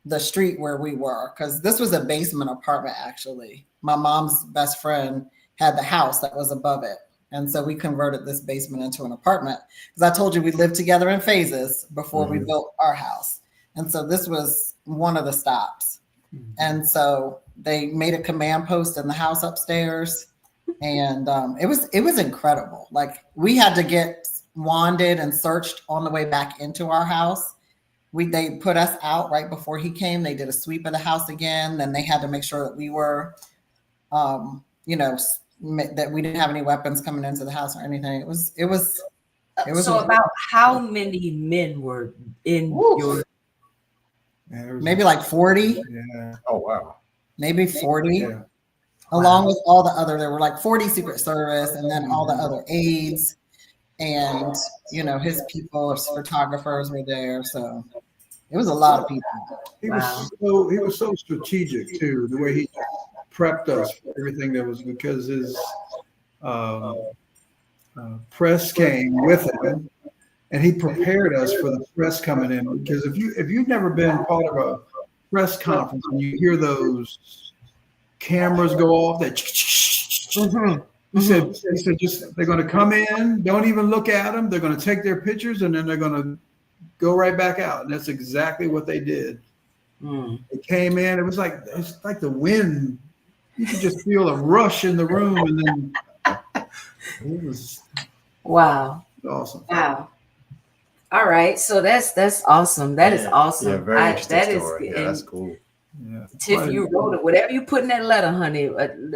the street where we were, because this was a basement apartment, actually. My mom's best friend had the house that was above it. And so we converted this basement into an apartment, because I told you we lived together in phases before we built our house. And so this was one of the stops. And so they made a command post in the house upstairs. And it was incredible. Like, we had to get wanded and searched on the way back into our house they put us out right before he came. They did a sweep of the house again. Then they had to make sure that we were, that we didn't have any weapons coming into the house or anything. It was. So about how many men were in your? Maybe like 40. Yeah. Oh wow. Maybe 40. Yeah. Along with all the other, there were like 40 Secret Service, and then all the other aides, and his people, his photographers were there. So it was a lot of people. He was so strategic too, the way he prepped us for everything that was, because his press came with him, and he prepared us for the press coming in. Because if you've never been part of a press conference and you hear those cameras go off, that he said just they're going to come in, don't even look at them, they're going to take their pictures, and then they're going to go right back out. And that's exactly what they did. They came in, it's like the wind. You could just feel a rush in the room, and then it was awesome. Wow. All right, so that's awesome. That is awesome. Yeah, very interesting story. Yeah, that's cool. Yeah. Tiff, you wrote it. Whatever you put in that letter, honey.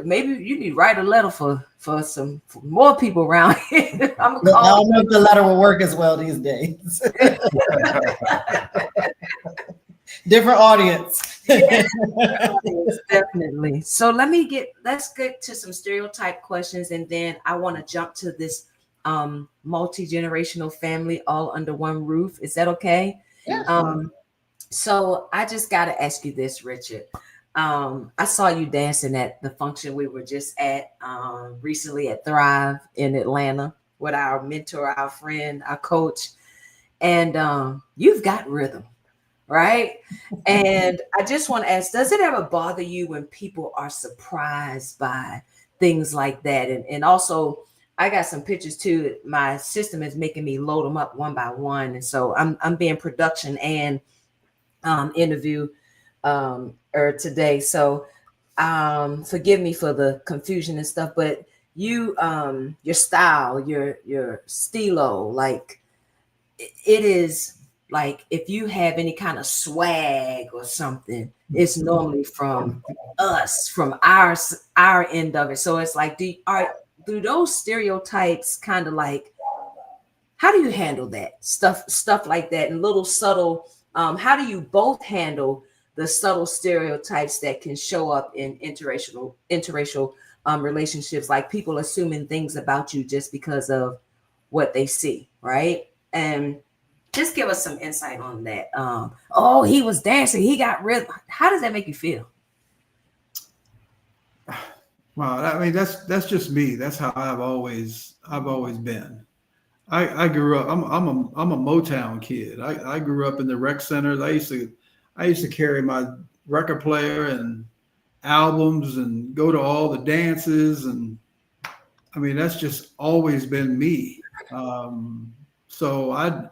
Maybe you need to write a letter for more people around here. I don't know if the letter will work as well these days. Different audience. Yeah, definitely. So let's get to some stereotype questions, and then I want to jump to this multi-generational family all under one roof. Is that okay? Yeah. So I just got to ask you this, Richard. I saw you dancing at the function we were just at recently at Thrive in Atlanta with our mentor, our friend, our coach, and you've got rhythm, right? And I just want to ask, does it ever bother you when people are surprised by things like that? And also, I got some pictures too. My system is making me load them up one by one, and so I'm being production and interview today. So forgive me for the confusion and stuff, but you your style, your stilo, like it is like if you have any kind of swag or something, it's normally from us, from our end of it. So it's like, do those stereotypes kind of like, how do you handle that stuff like that, and little subtle, how do you both handle the subtle stereotypes that can show up in interracial relationships, like people assuming things about you just because of what they see, right? And just give us some insight on that. Oh, he was dancing, he got rhythm. How does that make you feel? Well, I mean, that's just me. That's how I've always been. I grew up. I'm a Motown kid. I grew up in the rec centers. I used to carry my record player and albums and go to all the dances, and I mean that's just always been me. So I've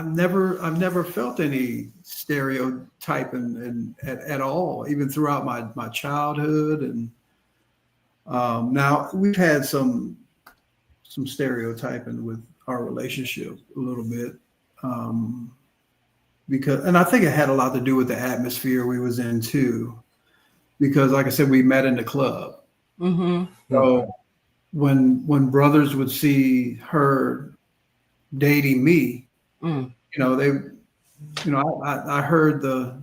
never felt any stereotype at all, even throughout my childhood. And now we've had some stereotyping with our relationship a little bit, and I think it had a lot to do with the atmosphere we was in too, because like I said, we met in the club. Mm-hmm. So when brothers would see her dating me, I heard the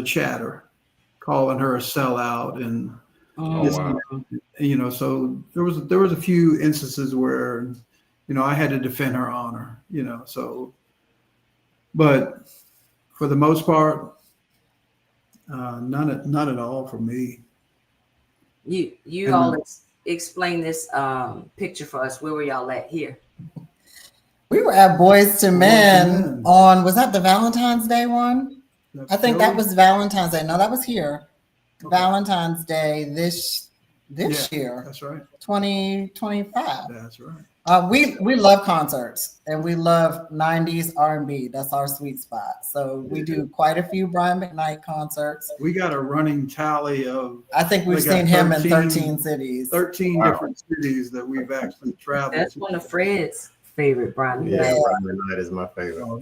chatter calling her a sellout and so there was a few instances where I had to defend her honor, so, but for the most part, none at all for me. You all explain this picture for us. Where were y'all at here? We were at Boys to Men on, was that the Valentine's Day one? I think that was Valentine's Day. No, that was here. Okay. Valentine's Day this year. That's right. 2025. That's right. We love concerts, and we love 90s R&B. That's our sweet spot. So we do quite a few Brian McKnight concerts. We got a running tally of, I think we've seen him in 13 cities. 13 different cities that we've actually traveled. That's one of Fred's favorite, Brian Yeah, McKnight. Brian McKnight is my favorite. Oh,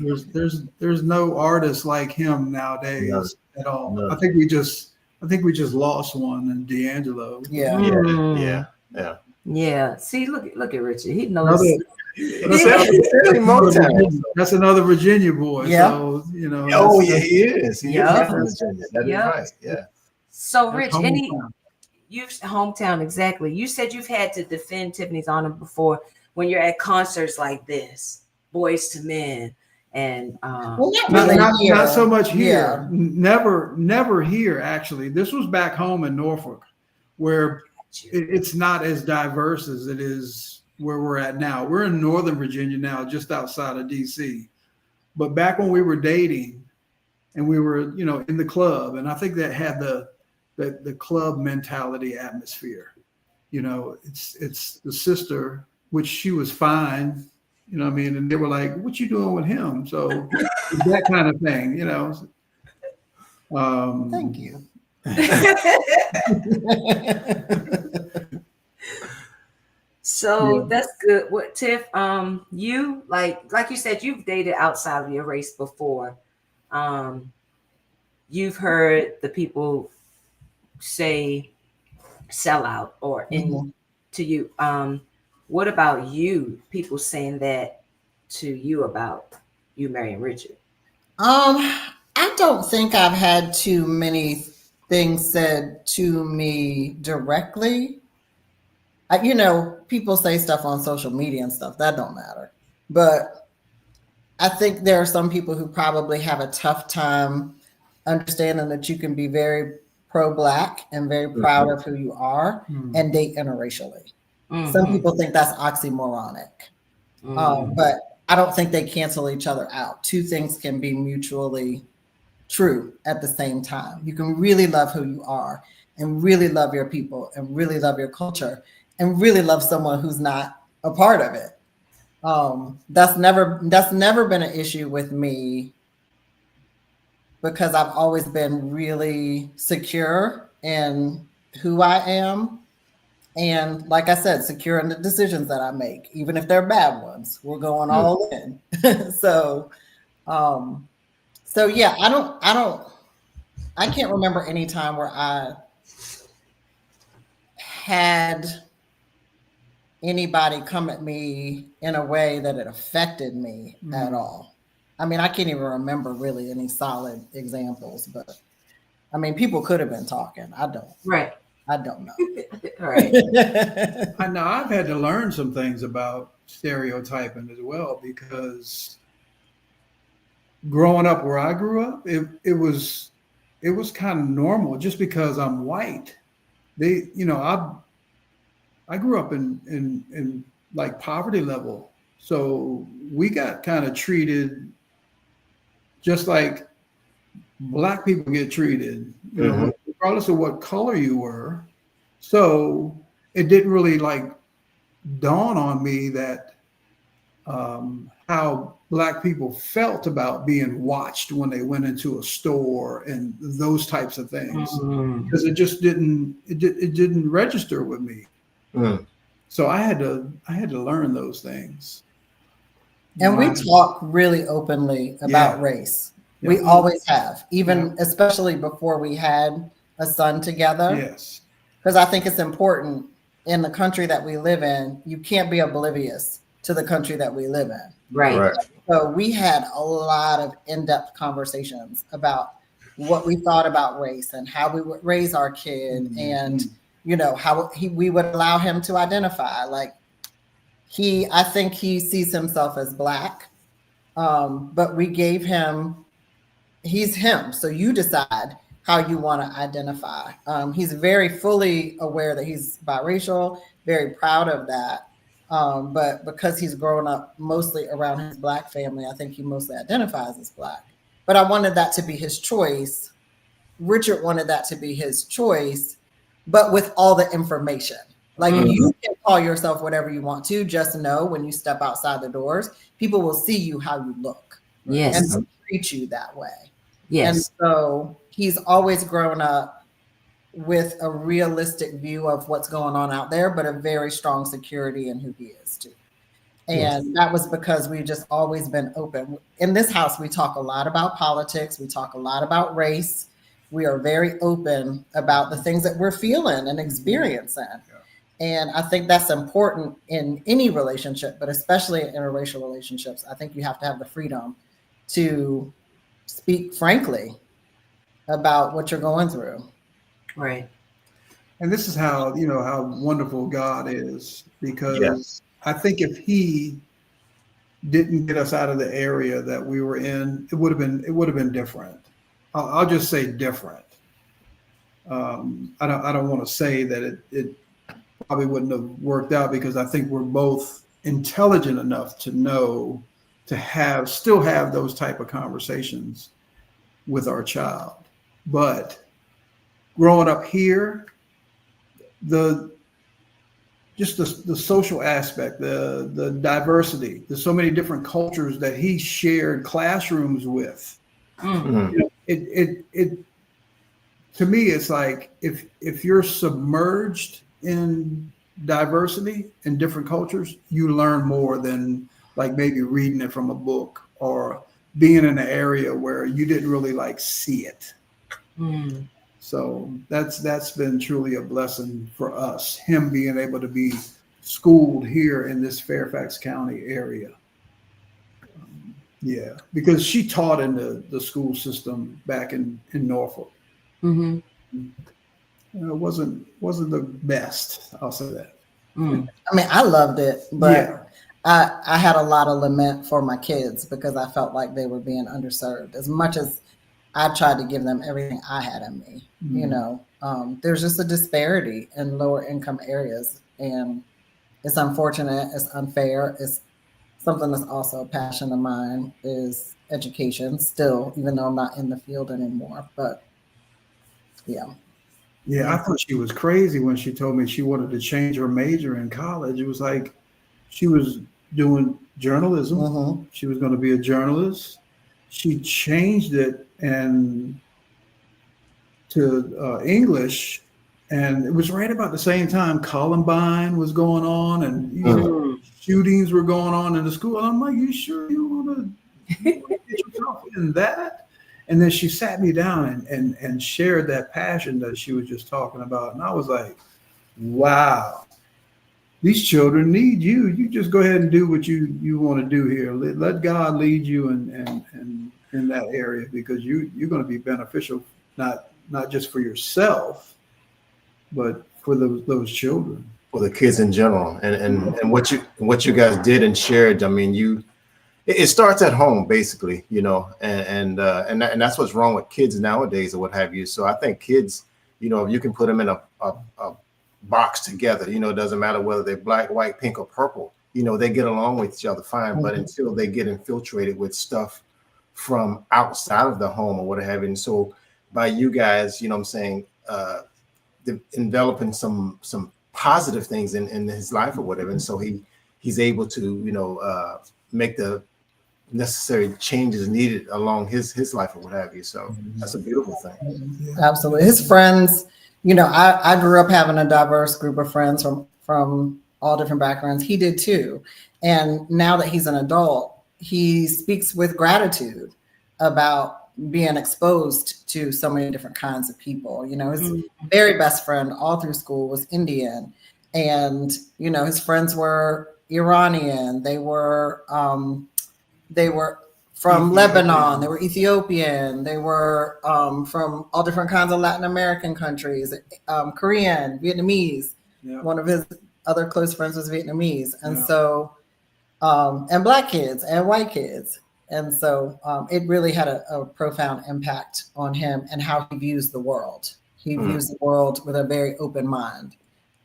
there's no artist like him nowadays at all. No. I think we just lost one in D'Angelo. Yeah. Yeah. See, look at Richard. He knows. That's another Virginia boy. Yeah. So Oh yeah, he is. He Yeah. is from Virginia. That is right. Yeah. So, that's Rich, hometown. you've hometown exactly. You said you've had to defend Tiffany's honor before when you're at concerts like this, Boys to Men, and Well, not really here. not so much here. Yeah. Never here. Actually, this was back home in Norfolk, where it's not as diverse as it is where we're at now. We're in Northern Virginia now, just outside of DC. But back when we were dating, and we were, in the club, and I think that had the club mentality atmosphere. It's the sister, which she was fine. You know what I mean? And they were like, "What you doing with him?" So that kind of thing. Thank you. So that's good. What, Tiff? You like you said, you've dated outside of your race before. You've heard the people say sell out or to you. What about you? People saying that to you about you marrying Richard? I don't think I've had too many things said to me directly. People say stuff on social media and stuff that don't matter, but I think there are some people who probably have a tough time understanding that you can be very pro-Black and very proud of who you are and date interracially. Some people think that's oxymoronic, but I don't think they cancel each other out. Two things can be mutually true at the same time. You can really love who you are and really love your people and really love your culture and really love someone who's not a part of it. That's never been an issue with me because I've always been really secure in who I am. And like I said, secure in the decisions that I make, even if they're bad ones, we're going all in. So yeah, I can't remember any time where I had anybody come at me in a way that it affected me at all. I mean, I can't even remember really any solid examples, but I mean, people could have been talking. I don't know. Right. I know I've had to learn some things about stereotyping as well, because growing up where I grew up, it was kind of normal just because I'm white. I grew up in like poverty level. So we got kind of treated just like Black people get treated, regardless of what color you were. So it didn't really dawn on me that how Black people felt about being watched when they went into a store and those types of things, because it just didn't register with me. So I had to learn those things. And we talk really openly about race. Yeah. We always have, especially before we had a son together. Yes. Because I think it's important in the country that we live in. You can't be oblivious to the country that we live in. Right. So we had a lot of in-depth conversations about what we thought about race and how we would raise our kid and how we would allow him to identify. I think he sees himself as Black, but we gave him, he's him. So you decide how you want to identify. He's very fully aware that he's biracial, very proud of that. But because he's grown up mostly around his Black family, I think he mostly identifies as Black. But I wanted that to be his choice. Richard wanted that to be his choice, but with all the information. You can call yourself whatever you want to, just know when you step outside the doors, people will see you how you look. Yes. And treat you that way. Yes. And so he's always grown up with a realistic view of what's going on out there, but a very strong security in who he is too. And that was because we've just always been open. In this house, we talk a lot about politics. We talk a lot about race. We are very open about the things that we're feeling and experiencing. And I think that's important in any relationship, but especially in interracial relationships. I think you have to have the freedom to speak frankly about what you're going through. Right. And this is how, how wonderful God is, because I think if he didn't get us out of the area that we were in, it would have been different. I'll just say different. I don't want to say that it probably wouldn't have worked out, because I think we're both intelligent enough to know to still have those type of conversations with our child. But growing up here, the social aspect, the diversity, there's so many different cultures that he shared classrooms with. It to me, it's like if you're submerged in diversity in different cultures, you learn more than like maybe reading it from a book or being in an area where you didn't really like see it. So that's been truly a blessing for us, him being able to be schooled here in this Fairfax County area. Because she taught in the school system back in Norfolk. It wasn't the best, I'll say that. I mean, I loved it, but I had a lot of lament for my kids because I felt like they were being underserved. As much as I tried to give them everything I had in me, there's just a disparity in lower income areas, and it's unfortunate, it's unfair. It's something that's also a passion of mine is education still, even though I'm not in the field anymore, but I thought she was crazy when she told me she wanted to change her major in college. It was like she was doing journalism. She was going to be a journalist. She changed it and to English, and it was right about the same time Columbine was going on, and shootings were going on in the school. And I'm like, you sure you want to get yourself in that? And then she sat me down and shared that passion that she was just talking about. And I was like, wow, these children need you. You just go ahead and do what you want to do here. Let God lead you in that area, because you're going to be beneficial, not just for yourself, but for those children. For the kids in general. And what you guys did and shared, I mean, it starts at home, basically, and that's what's wrong with kids nowadays or what have you. So I think kids, if you can put them in a box together, it doesn't matter whether they're black, white, pink, or purple, they get along with each other fine. But until they get infiltrated with stuff from outside of the home or what have you. And so by you guys, enveloping some positive things in his life or whatever. And so he's able to, make the necessary changes needed along his life or what have you. So that's a beautiful thing. Absolutely. His friends, I grew up having a diverse group of friends from all different backgrounds. He did too. And now that he's an adult, he speaks with gratitude about being exposed to so many different kinds of people. His very best friend all through school was Indian. And, his friends were Iranian. They were from Lebanon. They were Ethiopian. They were from all different kinds of Latin American countries, Korean, Vietnamese. Yeah. One of his other close friends was Vietnamese. And so, and black kids and white kids. And so it really had a profound impact on him and how he views the world. He views the world with a very open mind.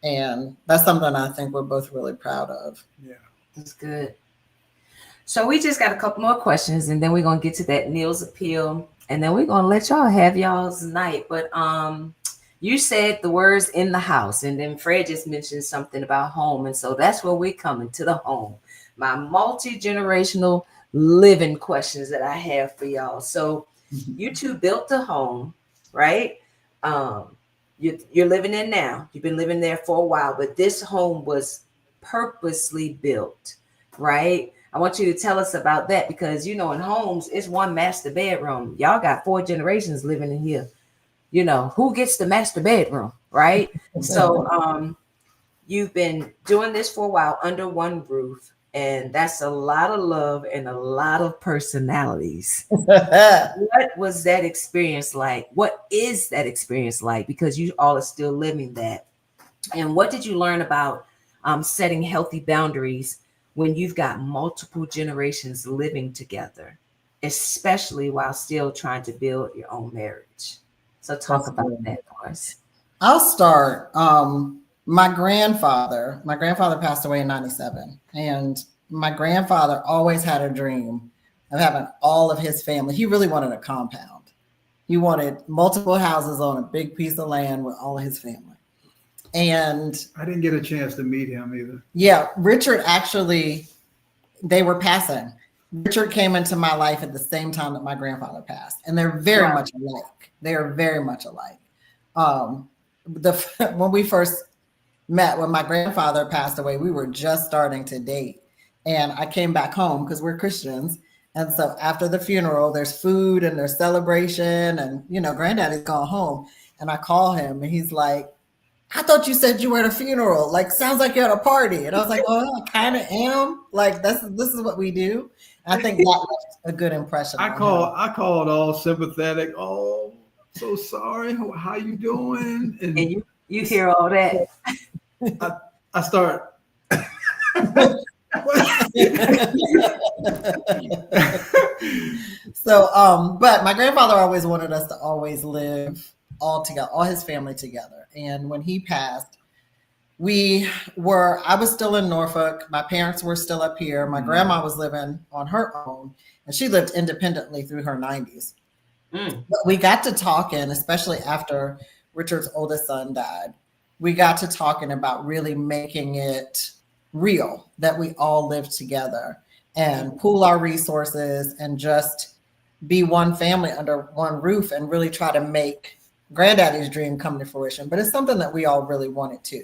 And that's something I think we're both really proud of. Yeah, that's good. So we just got a couple more questions, and then we're going to get to that Neal's appeal, and then we're going to let y'all have y'all's night. But you said the words in the house, and then Fred just mentioned something about home. And so that's where we're coming to the home. My multi-generational living questions that I have for y'all. So you two built a home, right? You're living in now. You've been living there for a while, but this home was purposely built. right? I want you to tell us about that because, you know, in homes, it's one master bedroom. Y'all got 4 generations living in here. You know, who gets the master bedroom, right? So you've been doing this for a while under one roof, and that's a lot of love and a lot of personalities. What was that experience like? What is that experience like? Because you all are still living that. And what did you learn about setting healthy boundaries when you've got multiple generations living together, especially while still trying to build your own marriage? So talk That's about good. that for us. I'll start. My grandfather passed away in 97. And my grandfather always had a dream of having all of his family. He really wanted a compound. He wanted multiple houses on a big piece of land with all of his family. And I didn't get a chance to meet him either. yeah, Richard actually, they were passing. Richard came into my life at the same time that my grandfather passed, and they're very Wow. much alike. They are very much alike. When we first met, when my grandfather passed away, we were just starting to date, and I came back home because we're Christians. And so after the funeral, there's food and there's celebration, and you know, granddaddy's gone home. And I call him, and he's like, "I thought you said you were at a funeral. Like, sounds like you're at a party." And I was like, "Oh, I kind of am. Like, this is what we do." And I think that left a good impression. I called all sympathetic. Oh, so sorry. How you doing? And you hear all that. I start. So, but my grandfather always wanted us to always live all together, all his family together. And when he passed, I was still in Norfolk. My parents were still up here. My grandma was living on her own, and she lived independently through her 90s. But we got to talking, especially after Richard's oldest son died. We got to talking about really making it real that we all live together and pool our resources and just be one family under one roof and really try to make granddaddy's dream come to fruition. But it's something that we all really wanted to,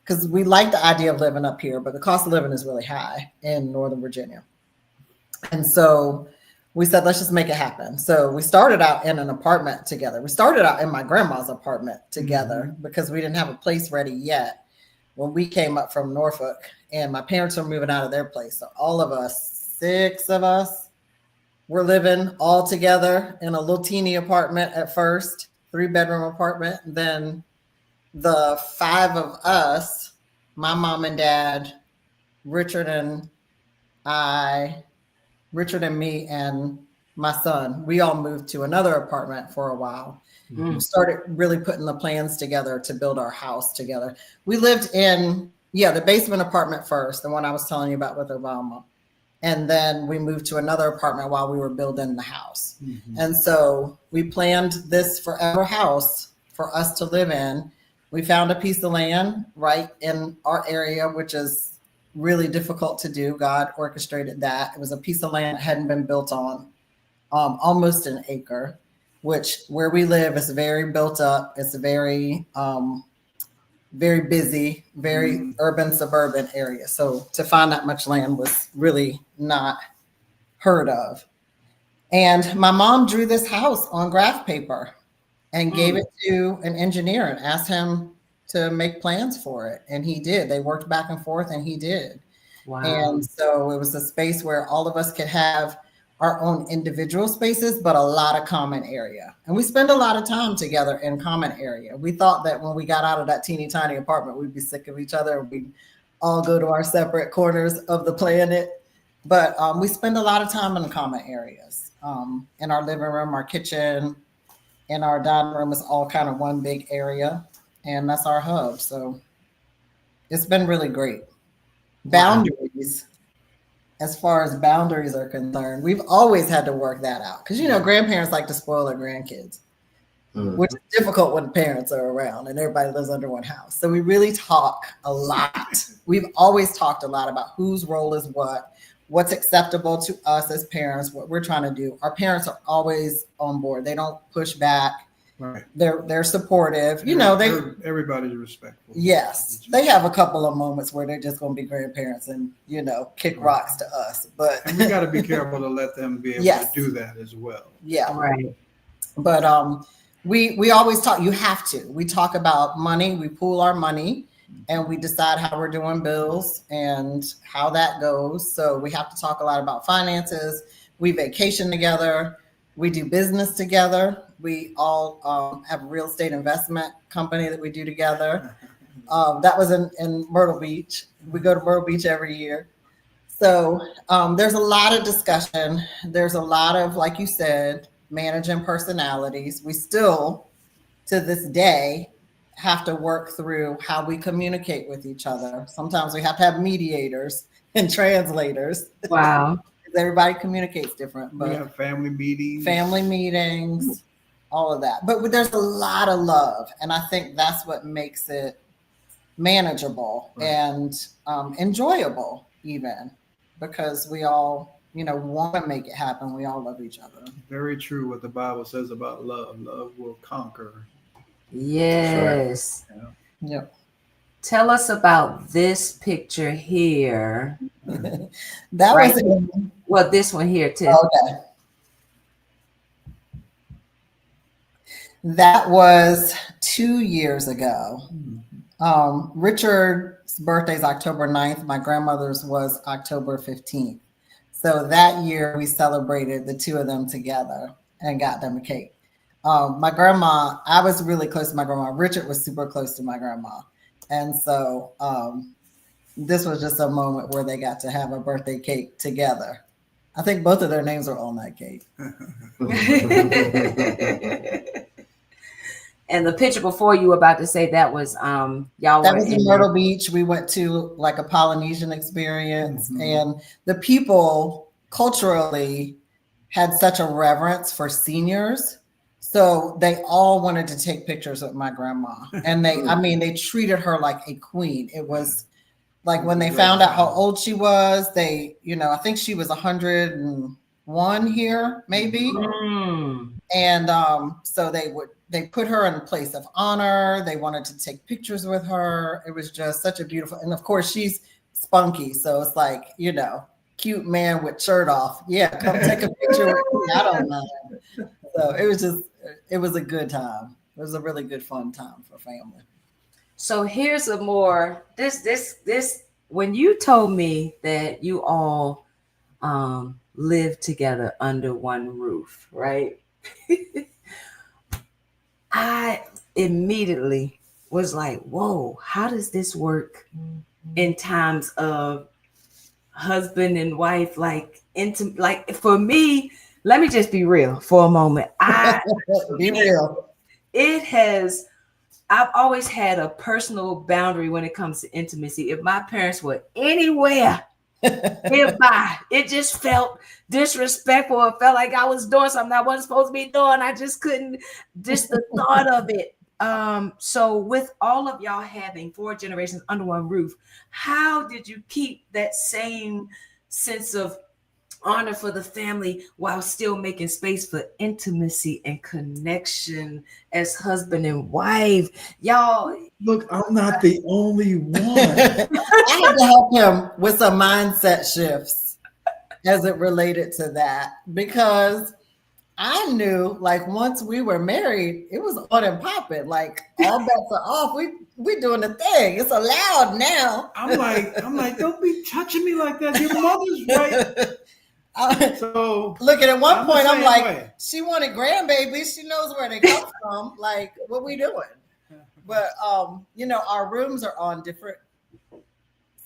because we like the idea of living up here, but the cost of living is really high in Northern Virginia. And so we said, let's just make it happen. So we started out in an apartment together. We started out in my grandma's apartment together because we didn't have a place ready yet when we came up from Norfolk, and my parents were moving out of their place. So all of us, 6 of us, were living all together in a little teeny apartment at first, 3-bedroom apartment. Then the 5 of us, my mom and dad, Richard and me and my son, we all moved to another apartment for a while. We started really putting the plans together to build our house together. We lived in, the basement apartment first, the one I was telling you about with Obama. And then we moved to another apartment while we were building the house. And so we planned this forever house for us to live in. We found a piece of land right in our area, which is really difficult to do. God orchestrated that. It was a piece of land that hadn't been built on, almost an acre, which where we live is very built up. It's very, very busy, very urban, suburban area. So to find that much land was really not heard of. And my mom drew this house on graph paper and gave it to an engineer and asked him to make plans for it. And he did. They worked back and forth, and he did. Wow. And so it was a space where all of us could have our own individual spaces, but a lot of common area. And we spend a lot of time together in common area. We thought that when we got out of that teeny tiny apartment, we'd be sick of each other. We'd all go to our separate corners of the planet. But we spend a lot of time in the common areas. In our living room, our kitchen, and our dining room is all kind of one big area. And that's our hub. So it's been really great. Boundaries. As far as boundaries are concerned, we've always had to work that out. Because, grandparents like to spoil their grandkids, which is difficult when parents are around and everybody lives under one house. So we really talk a lot. We've always talked a lot about whose role is what's acceptable to us as parents, what we're trying to do. Our parents are always on board. They don't push back. Right. They're supportive. You know, everybody's respectful. Yes, they have a couple of moments where they're just going to be grandparents and, you know, kick rocks to us. But and we got to be careful to let them be able yes. to do that as well. Yeah. Right. But we always talk, you have to. We talk about money, we pool our money, and we decide how we're doing bills and how that goes. So we have to talk a lot about finances. We vacation together. We do business together. We all have a real estate investment company that we do together. That was in Myrtle Beach. We go to Myrtle Beach every year. So there's a lot of discussion. There's a lot of, like you said, managing personalities. We still, to this day, have to work through how we communicate with each other. Sometimes we have to have mediators and translators. Wow. Everybody communicates different. But we have family meetings, all of that. But there's a lot of love. And I think that's what makes it manageable and enjoyable even, because we all, you know, want to make it happen. We all love each other. Very true what the Bible says about love. Love will conquer. Yes. Right. Yeah. Yep. Tell us about this picture here. That right. was well, this one here too. Okay. That was 2 years ago. Richard's birthday is October 9th. My grandmother's was October 15th. So that year we celebrated the two of them together and got them a cake. My grandma, I was really close to my grandma. Richard was super close to my grandma. And so this was just a moment where they got to have a birthday cake together. I think both of their names were on that cake. And the picture before you were about to say that was y'all that were was in Myrtle Beach. We went to like a Polynesian experience, and the people culturally had such a reverence for seniors. So they all wanted to take pictures with my grandma, and they treated her like a queen. It was like when they found out how old she was, I think she was 101 here, maybe. And so they put her in a place of honor. They wanted to take pictures with her. It was just such a beautiful, and of course she's spunky. So it's like, cute man with shirt off. Yeah, come take a picture with me. I don't know. So it was a good time. It was a really good, fun time for family. So here's a more, this, when you told me that you all live together under one roof, right? I immediately was like, whoa, how does this work in times of husband and wife, like for me, let me just be real for a moment. Be real. I've always had a personal boundary when it comes to intimacy. If my parents were anywhere nearby, it just felt disrespectful. It felt like I was doing something I wasn't supposed to be doing. I just couldn't, just the thought of it. So with all of y'all having 4 generations under one roof, how did you keep that same sense of honor for the family while still making space for intimacy and connection as husband and wife? Y'all, look, I'm not the only one. I had to help him with some mindset shifts as it related to that, because I knew, like, once we were married, it was on and popping. Like, all bets are off. We doing the thing. It's allowed now. I'm like, don't be touching me like that. Your mother's right. So look, at one point, I'm like, she wanted grandbabies. She knows where they come from. Like, what we doing? But our rooms are on different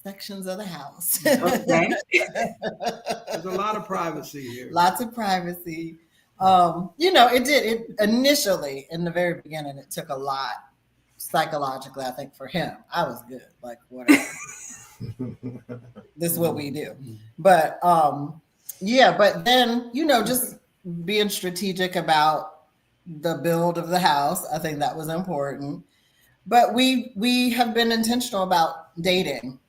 sections of the house. okay. There's a lot of privacy here. Lots of privacy. It initially, in the very beginning, it took a lot psychologically, I think, for him. I was good, like, whatever. This is what we do. But but then, just being strategic about the build of the house, I think that was important. But we have been intentional about dating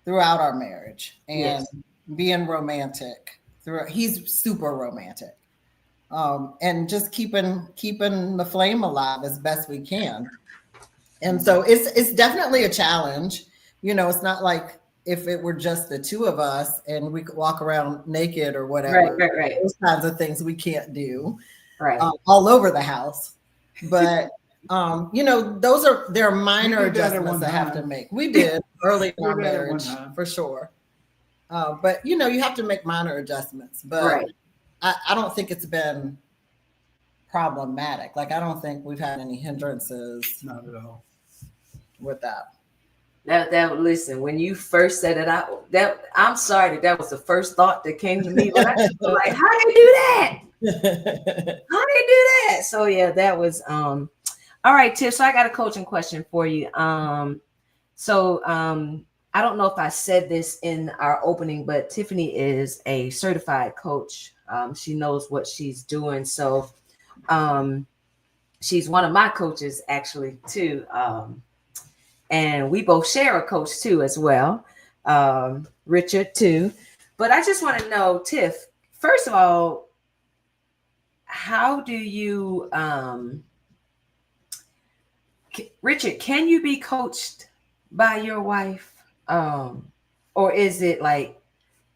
throughout our marriage and being romantic. He's super romantic. and just keeping the flame alive as best we can. And so it's definitely a challenge. You know, it's not like if it were just the two of us and we could walk around naked or whatever. Right. Those kinds of things we can't do all over the house. But you know, there are minor adjustments that have to make. We did early in our marriage for sure. But you know, you have to make minor adjustments. But I don't think it's been problematic. Like I don't think we've had any hindrances. Not at all. With that. That listen, when you first said it out, I'm sorry that was the first thought that came to me. But I just was like, how do you do that? How do you do that? So yeah, that was all right, Tiff. So I got a coaching question for you. I don't know if I said this in our opening, but Tiffany is a certified coach. She knows what she's doing. So she's one of my coaches actually too. And we both share a coach too as well, Richard too. But I just want to know, Tiff, first of all, how do you, Richard, can you be coached by your wife? Or is it like,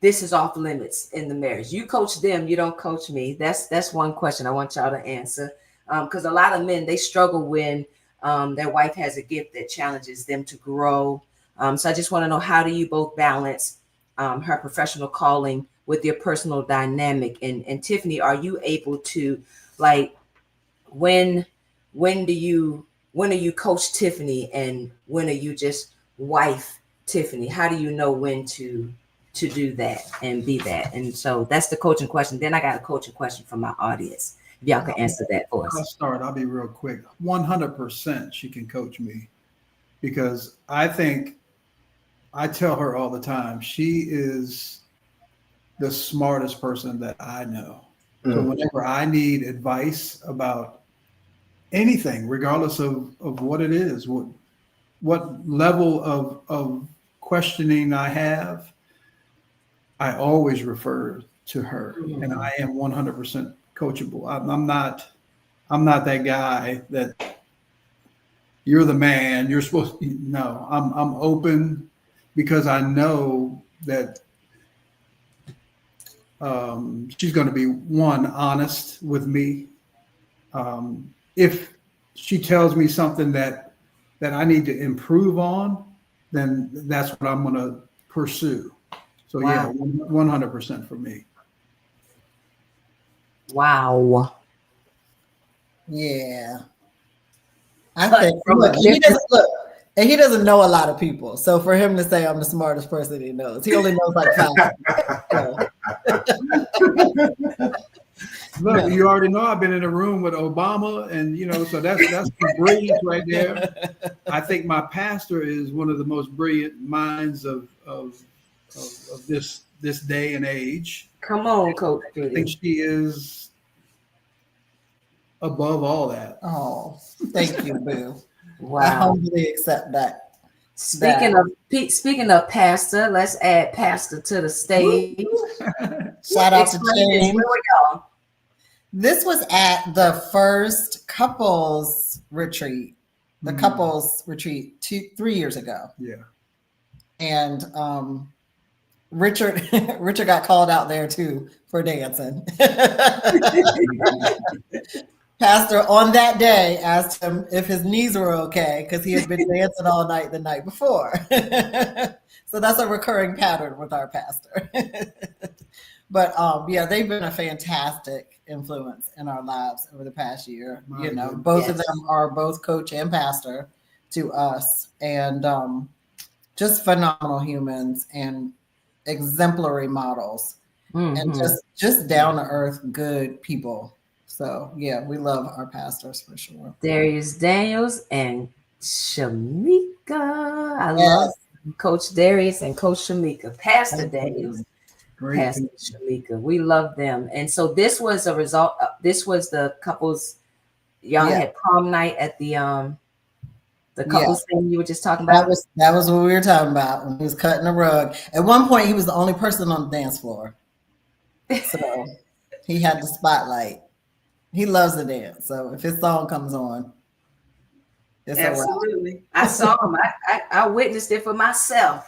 this is off limits in the marriage? You coach them, you don't coach me. That's one question I want y'all to answer. Because a lot of men, they struggle when their wife has a gift that challenges them to grow. So I just want to know, how do you both balance her professional calling with your personal dynamic? And Tiffany, are you able to, like, when are you coach Tiffany and when are you just wife Tiffany? How do you know when to do that and be that? And so that's the coaching question. Then I got a coaching question from my audience. If y'all can answer that for us. I'll start. I'll be real quick. 100% she can coach me, because I think I tell her all the time, she is the smartest person that I know. So whenever I need advice about anything, regardless of what it is, what level of questioning I have, I always refer to her, and I am 100% coachable. I'm not that guy that you're the man, you're supposed to. No, I'm open, because I know that she's going to be honest with me. If she tells me something that I need to improve on, then that's what I'm going to pursue. So yeah, 100% for me. Wow. Yeah. I think he doesn't know a lot of people. So for him to say I'm the smartest person he knows, he only knows like 5. Look, you already know I've been in a room with Obama, and so that's brilliant right there. I think my pastor is one of the most brilliant minds of this day and age. Come on, Coach. I think she is above all that. Oh, thank you, Boo. Wow. I humbly accept that. Speaking of pastor, let's add pastor to the stage. Shout out to James. Where we go? This was at the first couples retreat, couples retreat 3 years ago. Yeah. And Richard got called out there too for dancing. Pastor on that day asked him if his knees were okay, because he had been dancing all night the night before. So that's a recurring pattern with our pastor. But yeah, they've been a fantastic influence in our lives over the past year. Both of them are both coach and pastor to us, and just phenomenal humans and exemplary models, and just down to earth, good people. So yeah, we love our pastors for sure. Darius Daniels and Shamika. I love Coach Darius and Coach Shamika. Pastor Daniels, Pastor Shamika. We love them. And so this was a result. This was the couples. Y'all had prom night at the couples thing you were just talking about. That was what we were talking about when he was cutting the rug. At one point, he was the only person on the dance floor, so he had the spotlight. He loves to dance. So if his song comes on, it's absolutely. I saw him. I witnessed it for myself.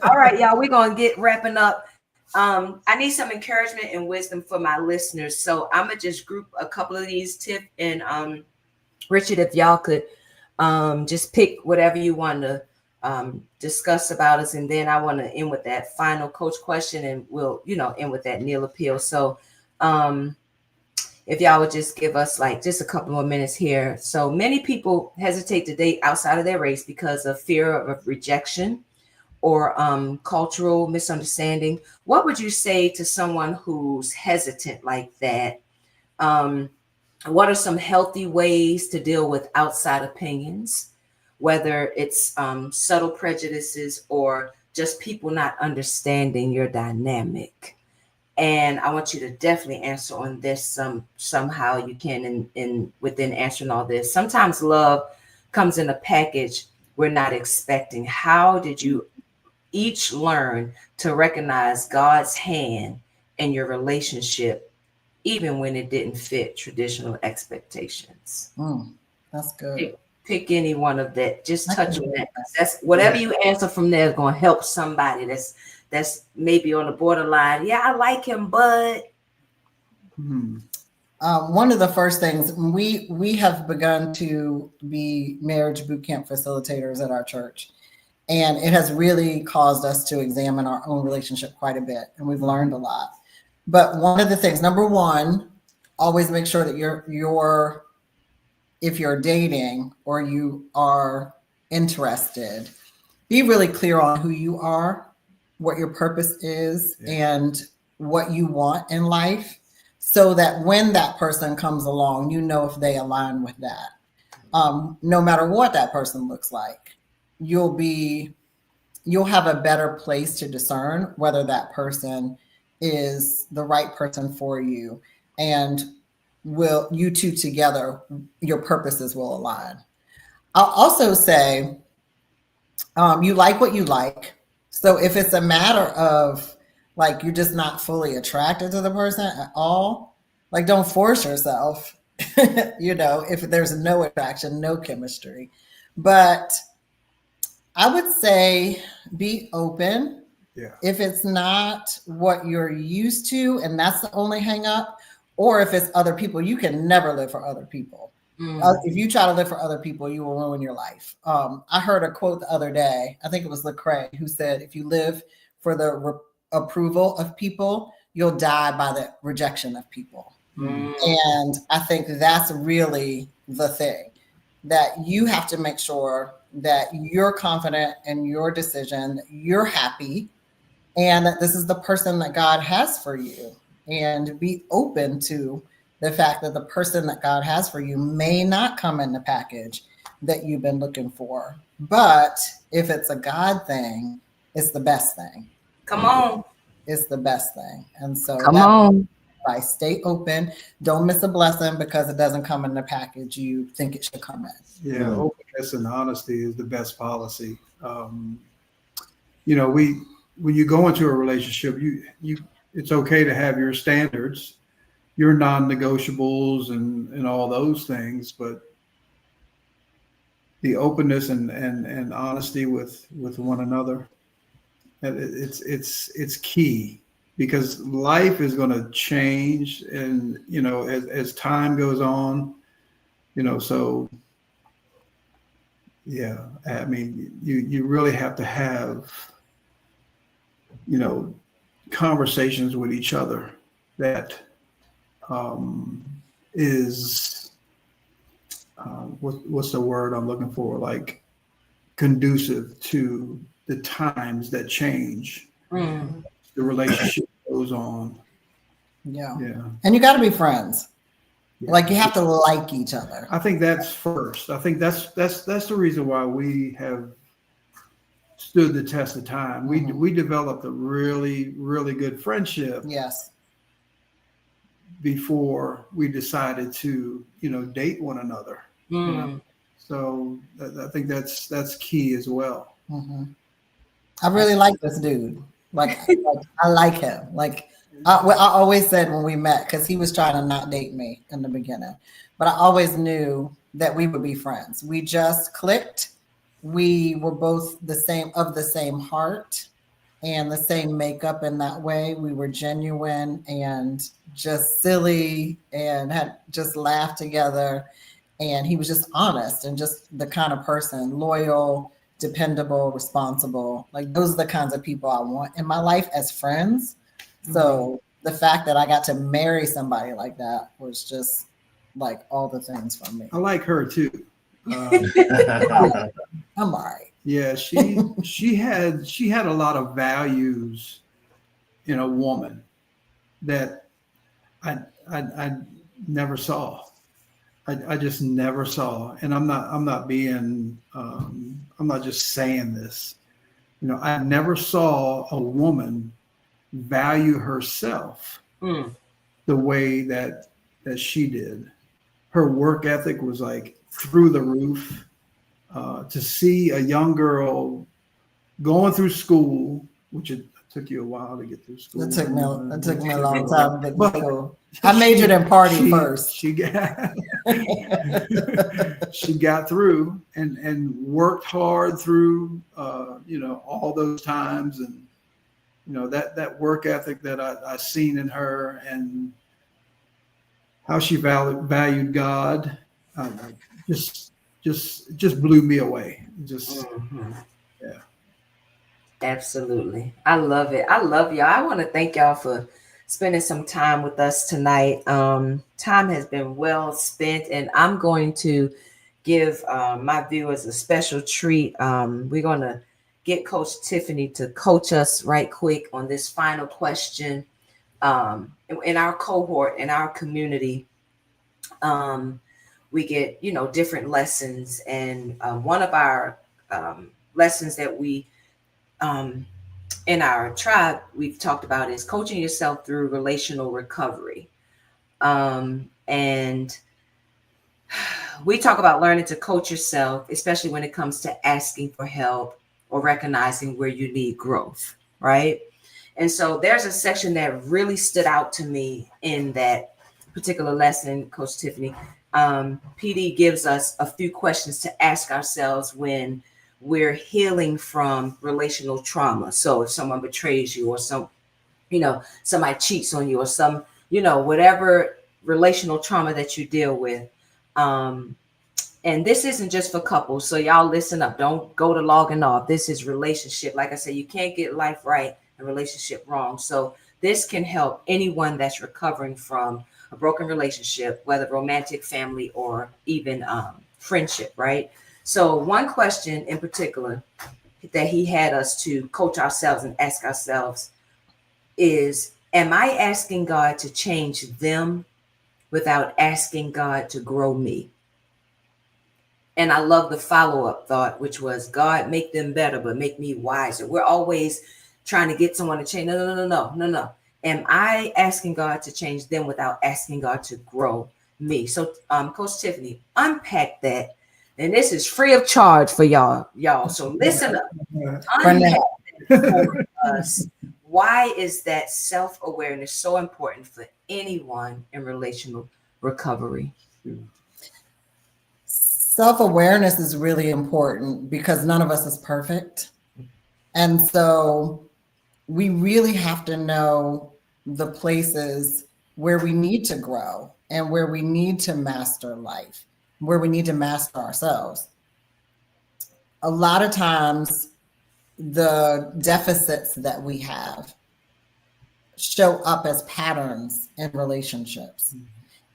All right, y'all, we're gonna get wrapping up. I need some encouragement and wisdom for my listeners. So I'm gonna just group a couple of these, Tiff and Richard, if y'all could just pick whatever you want to discuss about us, and then I want to end with that final coach question, and we'll end with that Neal appeal. So if y'all would just give us like just a couple more minutes here. So many people hesitate to date outside of their race because of fear of rejection or cultural misunderstanding. What would you say to someone who's hesitant like that? What are some healthy ways to deal with outside opinions, whether it's subtle prejudices or just people not understanding your dynamic? And I want you to definitely answer on this somehow you can in within answering all this. Sometimes love comes in a package we're not expecting. How did you each learn to recognize God's hand in your relationship, even when it didn't fit traditional expectations? That's good. Pick any one of that. Just touch on that. That's whatever you answer from there is going to help somebody that's maybe on the borderline. Yeah, I like him, but one of the first things we have begun to be marriage boot camp facilitators at our church, and it has really caused us to examine our own relationship quite a bit, and we've learned a lot. But one of the things, number one, always make sure that you're if you're dating or you are interested, be really clear on who you are, what your purpose is, and what you want in life, so that when that person comes along, you know if they align with that. No matter what that person looks like, you'll have a better place to discern whether that person is the right person for you, and will you two together, your purposes will align. I'll also say, you like what you like. So if it's a matter of like you're just not fully attracted to the person at all, like don't force yourself, if there's no attraction, no chemistry. But I would say be open. Yeah. If it's not what you're used to and that's the only hang up, or if it's other people, you can never live for other people. If you try to live for other people, you will ruin your life. I heard a quote the other day. I think it was Lecrae who said, if you live for the approval of people, you'll die by the rejection of people. And I think that's really the thing, that you have to make sure that you're confident in your decision, that you're happy, and that this is the person that God has for you. And be open to the fact that the person that God has for you may not come in the package that you've been looking for. But if it's a God thing, it's the best thing. Come on. It's the best thing. And so come on. I stay open. Don't miss a blessing because it doesn't come in the package you think it should come in. Yeah, openness and honesty is the best policy. When you go into a relationship, it's okay to have your standards, your non-negotiables and all those things, but the openness and honesty with one another, it's key, because life is going to change, and as time goes on, so yeah, I mean, you really have to have conversations with each other that is what's the word I'm looking for, like conducive to the times that change. The relationship goes on. Yeah. And you got to be friends. Yeah. Like you have to like each other. I think that's first. I think that's the reason why we have stood the test of time. We developed a really, really good friendship. Yes. Before we decided to, date one another. So I think that's key as well. I really like this dude. Like I like him. Like Well, I always said when we met, because he was trying to not date me in the beginning, but I always knew that we would be friends. We just clicked. We were both the same heart and the same makeup in that way. We were genuine and just silly and had just laughed together. And he was just honest and just the kind of person, loyal, dependable, responsible. Like those are the kinds of people I want in my life as friends. So the fact that I got to marry somebody like that was just like all the things for me. I like her too. I'm all right. Yeah, she had a lot of values in a woman that I never saw. I just never saw, and I'm not being I'm not just saying this. I never saw a woman value herself the way that she did. Her work ethic was like through the roof. To see a young girl going through school, which it took you a while to get through school. It took me a long time to get through school. I majored in party first. She got she got through and worked hard through all those times, and that work ethic that I seen in her and how she valued God just blew me away. Yeah. Absolutely. I love it. I love y'all. I want to thank y'all for spending some time with us tonight. Time has been well spent, and I'm going to give my viewers a special treat. We're going to get Coach Tiffany to coach us right quick on this final question. In our cohort, in our community, we get, different lessons. And one of our lessons that we, in our tribe, we've talked about is coaching yourself through relational recovery. And we talk about learning to coach yourself, especially when it comes to asking for help or recognizing where you need growth, right? And so there's a section that really stood out to me in that particular lesson, Coach Tiffany. PD gives us a few questions to ask ourselves when we're healing from relational trauma. So if someone betrays you, or somebody cheats on you, or whatever relational trauma that you deal with. And this isn't just for couples. So y'all listen up. Don't go to logging off. This is relationship. Like I said, you can't get life right and relationship wrong. So this can help anyone that's recovering from a broken relationship, whether romantic, family, or even friendship, right? So one question in particular that he had us to coach ourselves and ask ourselves is, am I asking God to change them without asking God to grow me? And I love the follow-up thought, which was, God, make them better, but make me wiser. We're always trying to get someone to change. No. Am I asking God to change them without asking God to grow me? So, Coach Tiffany, unpack that. And this is free of charge for y'all. So listen up. Unpack that for us. Why is that self-awareness so important for anyone in relational recovery? Self-awareness is really important because none of us is perfect. And so we really have to know the places where we need to grow and where we need to master life, where we need to master ourselves. A lot of times, the deficits that we have show up as patterns in relationships.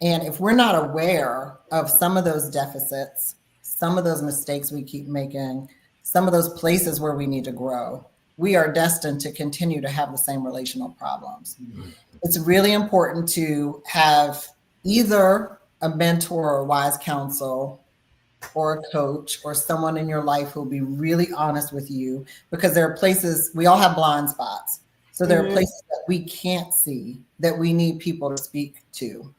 And if we're not aware of some of those deficits, some of those mistakes we keep making, some of those places where we need to grow, we are destined to continue to have the same relational problems. It's really important to have either a mentor or wise counsel or a coach or someone in your life who'll be really honest with you, because there are places, we all have blind spots. So there are places that we can't see that we need people to speak to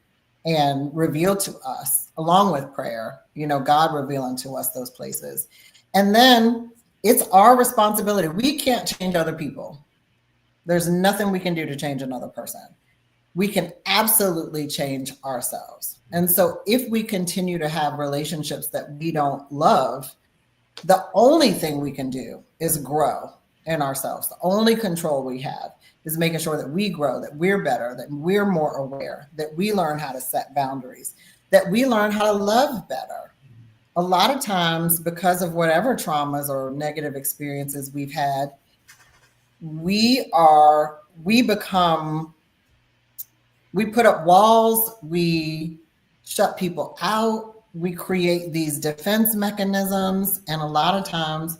and reveal to us, along with prayer, God revealing to us those places. And then it's our responsibility. We can't change other people. There's nothing we can do to change another person. We can absolutely change ourselves. And so if we continue to have relationships that we don't love, the only thing we can do is grow in ourselves. The only control we have is making sure that we grow, that we're better, that we're more aware, that we learn how to set boundaries, that we learn how to love better. A lot of times, because of whatever traumas or negative experiences we've had, we put up walls, we shut people out, we create these defense mechanisms, and a lot of times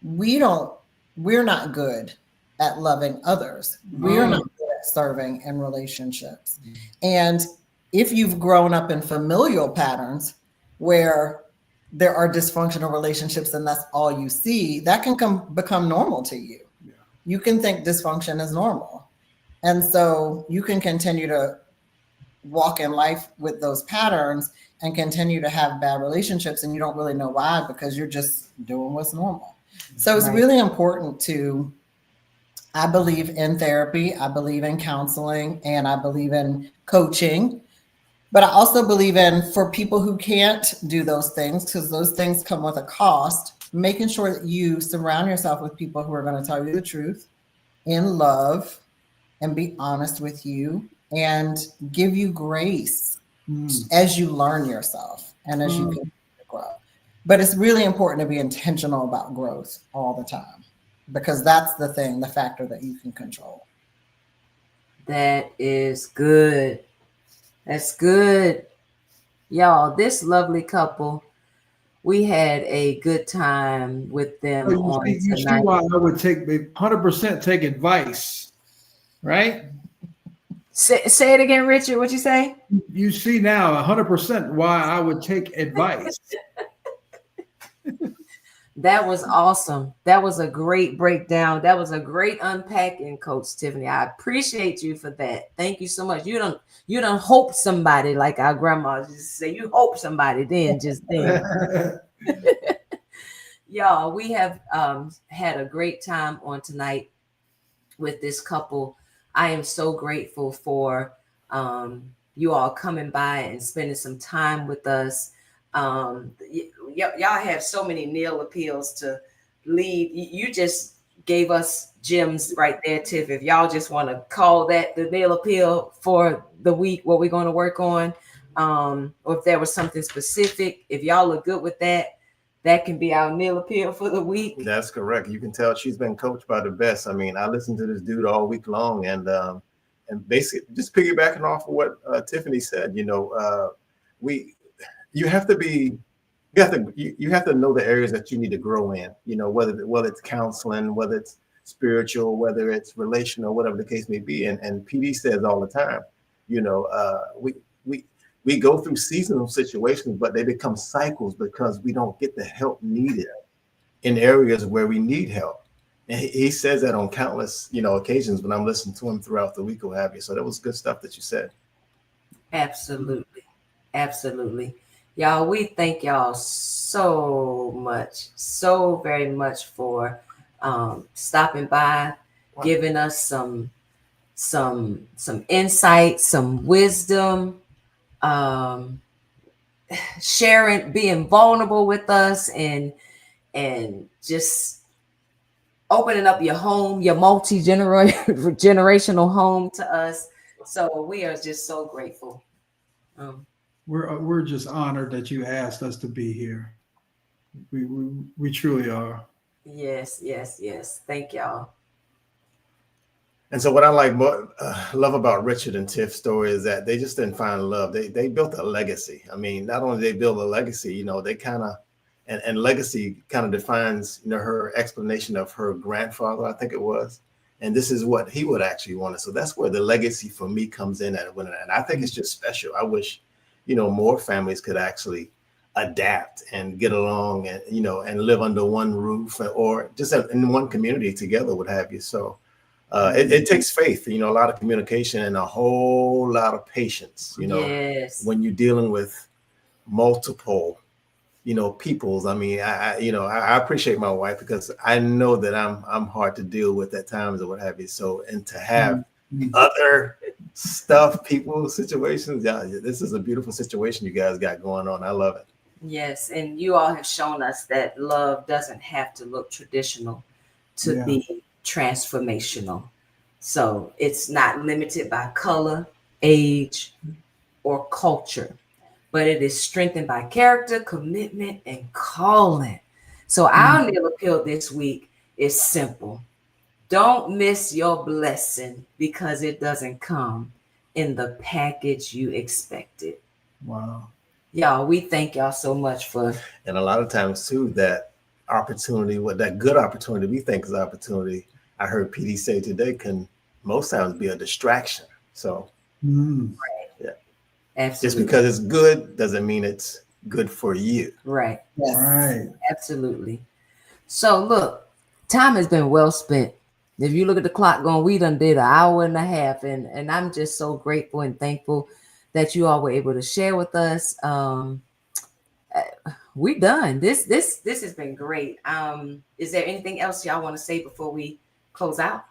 we're not good at loving others. We're not good at serving in relationships. And if you've grown up in familial patterns where there are dysfunctional relationships and that's all you see, that can become normal to you. Yeah. You can think dysfunction is normal. And so you can continue to walk in life with those patterns and continue to have bad relationships, and you don't really know why, because you're just doing what's normal. So it's really important I believe in therapy, I believe in counseling, and I believe in coaching. But I also believe in, for people who can't do those things, because those things come with a cost, making sure that you surround yourself with people who are going to tell you the truth in love and be honest with you and give you grace as you learn yourself and as you continue to grow. But it's really important to be intentional about growth all the time, because that's the factor that you can control. That is good. That's good. Y'all, this lovely couple, we had a good time with them you see why I would 100% take advice, right? Say it again, Richard. What'd you say? You see now 100% why I would take advice. That was awesome. That was a great breakdown. That was a great unpacking, Coach Tiffany. I appreciate you for that. Thank you so much. You don't hope somebody, like our grandma used to say, you hope somebody then. Y'all, we have had a great time on tonight with this couple. I am so grateful for you all coming by and spending some time with us. Y'all have so many Neal appeals to leave. You just gave us gems right there, Tiff. If y'all just want to call that the Neal appeal for the week, what we're going to work on, or if there was something specific, if y'all are good with that, that can be our Neal appeal for the week. That's correct. You can tell she's been coached by the best. I mean, I listened to this dude all week long, and basically just piggybacking off of what Tiffany said. You have to know the areas that you need to grow in. Whether it's counseling, whether it's spiritual, whether it's relational, whatever the case may be. And PD says all the time, we go through seasonal situations, but they become cycles because we don't get the help needed in areas where we need help. And he says that on countless, occasions when I'm listening to him throughout the week or have you. So that was good stuff that you said. Absolutely. Absolutely. Y'all, we thank y'all so much, so very much for stopping by, giving us some insight, some wisdom, sharing, being vulnerable with us, and just opening up your home, your multi-generational home to us. So we are just so grateful. We're just honored that you asked us to be here. We truly are. Yes. Thank y'all. And so what I love about Richard and Tiff's story is that they just didn't find love. They built a legacy. I mean, not only they built a legacy, they kind of, and legacy kind of defines, her explanation of her grandfather, I think it was. And this is what he would actually want. So that's where the legacy for me comes in at. And I think it's just special. I wish, more families could actually adapt and get along and, and live under one roof or just in one community together, what have you. So it takes faith, a lot of communication and a whole lot of patience, Yes. when you're dealing with multiple peoples. I mean, I appreciate my wife because I know that I'm hard to deal with at times or what have you. So, and to have other stuff, people, situations, yeah, this is a beautiful situation you guys got going on. I love it. Yes, and you all have shown us that love doesn't have to look traditional to be transformational. So it's not limited by color, age, or culture, but it is strengthened by character, commitment, and calling. So our Neal appeal this week is simple. Don't miss your blessing because it doesn't come in the package you expected. Wow. Y'all, we thank y'all so much for. And a lot of times too, that opportunity, what that good opportunity we think is opportunity, I heard PD say today, can most times be a distraction. So yeah, Absolutely. Just because it's good doesn't mean it's good for you. Right. Yes. Right. Absolutely. So look, time has been well spent. If you look at the clock going, we done did an hour and a half, and I'm just so grateful and thankful that you all were able to share with us. We done. This has been great. Is there anything else y'all want to say before we close out?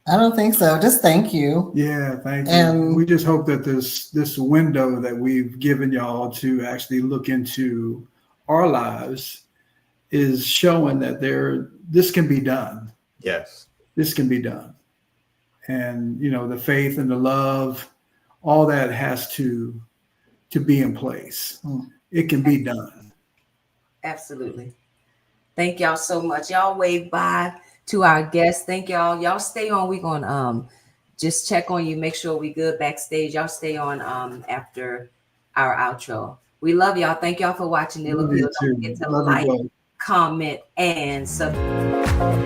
I don't think so. Just thank you. Yeah, thank you. And we just hope that this window that we've given y'all to actually look into our lives is showing that this can be done. Yes. This can be done. And the faith and the love, all that has to be in place. It can be done. Absolutely. Thank y'all so much. Y'all wave bye to our guests. Thank y'all. Y'all stay on. We're gonna just check on you, make sure we good backstage. Y'all stay on after our outro. We love y'all. Thank y'all for watching Neal Appeal. Don't forget to like, comment, and subscribe.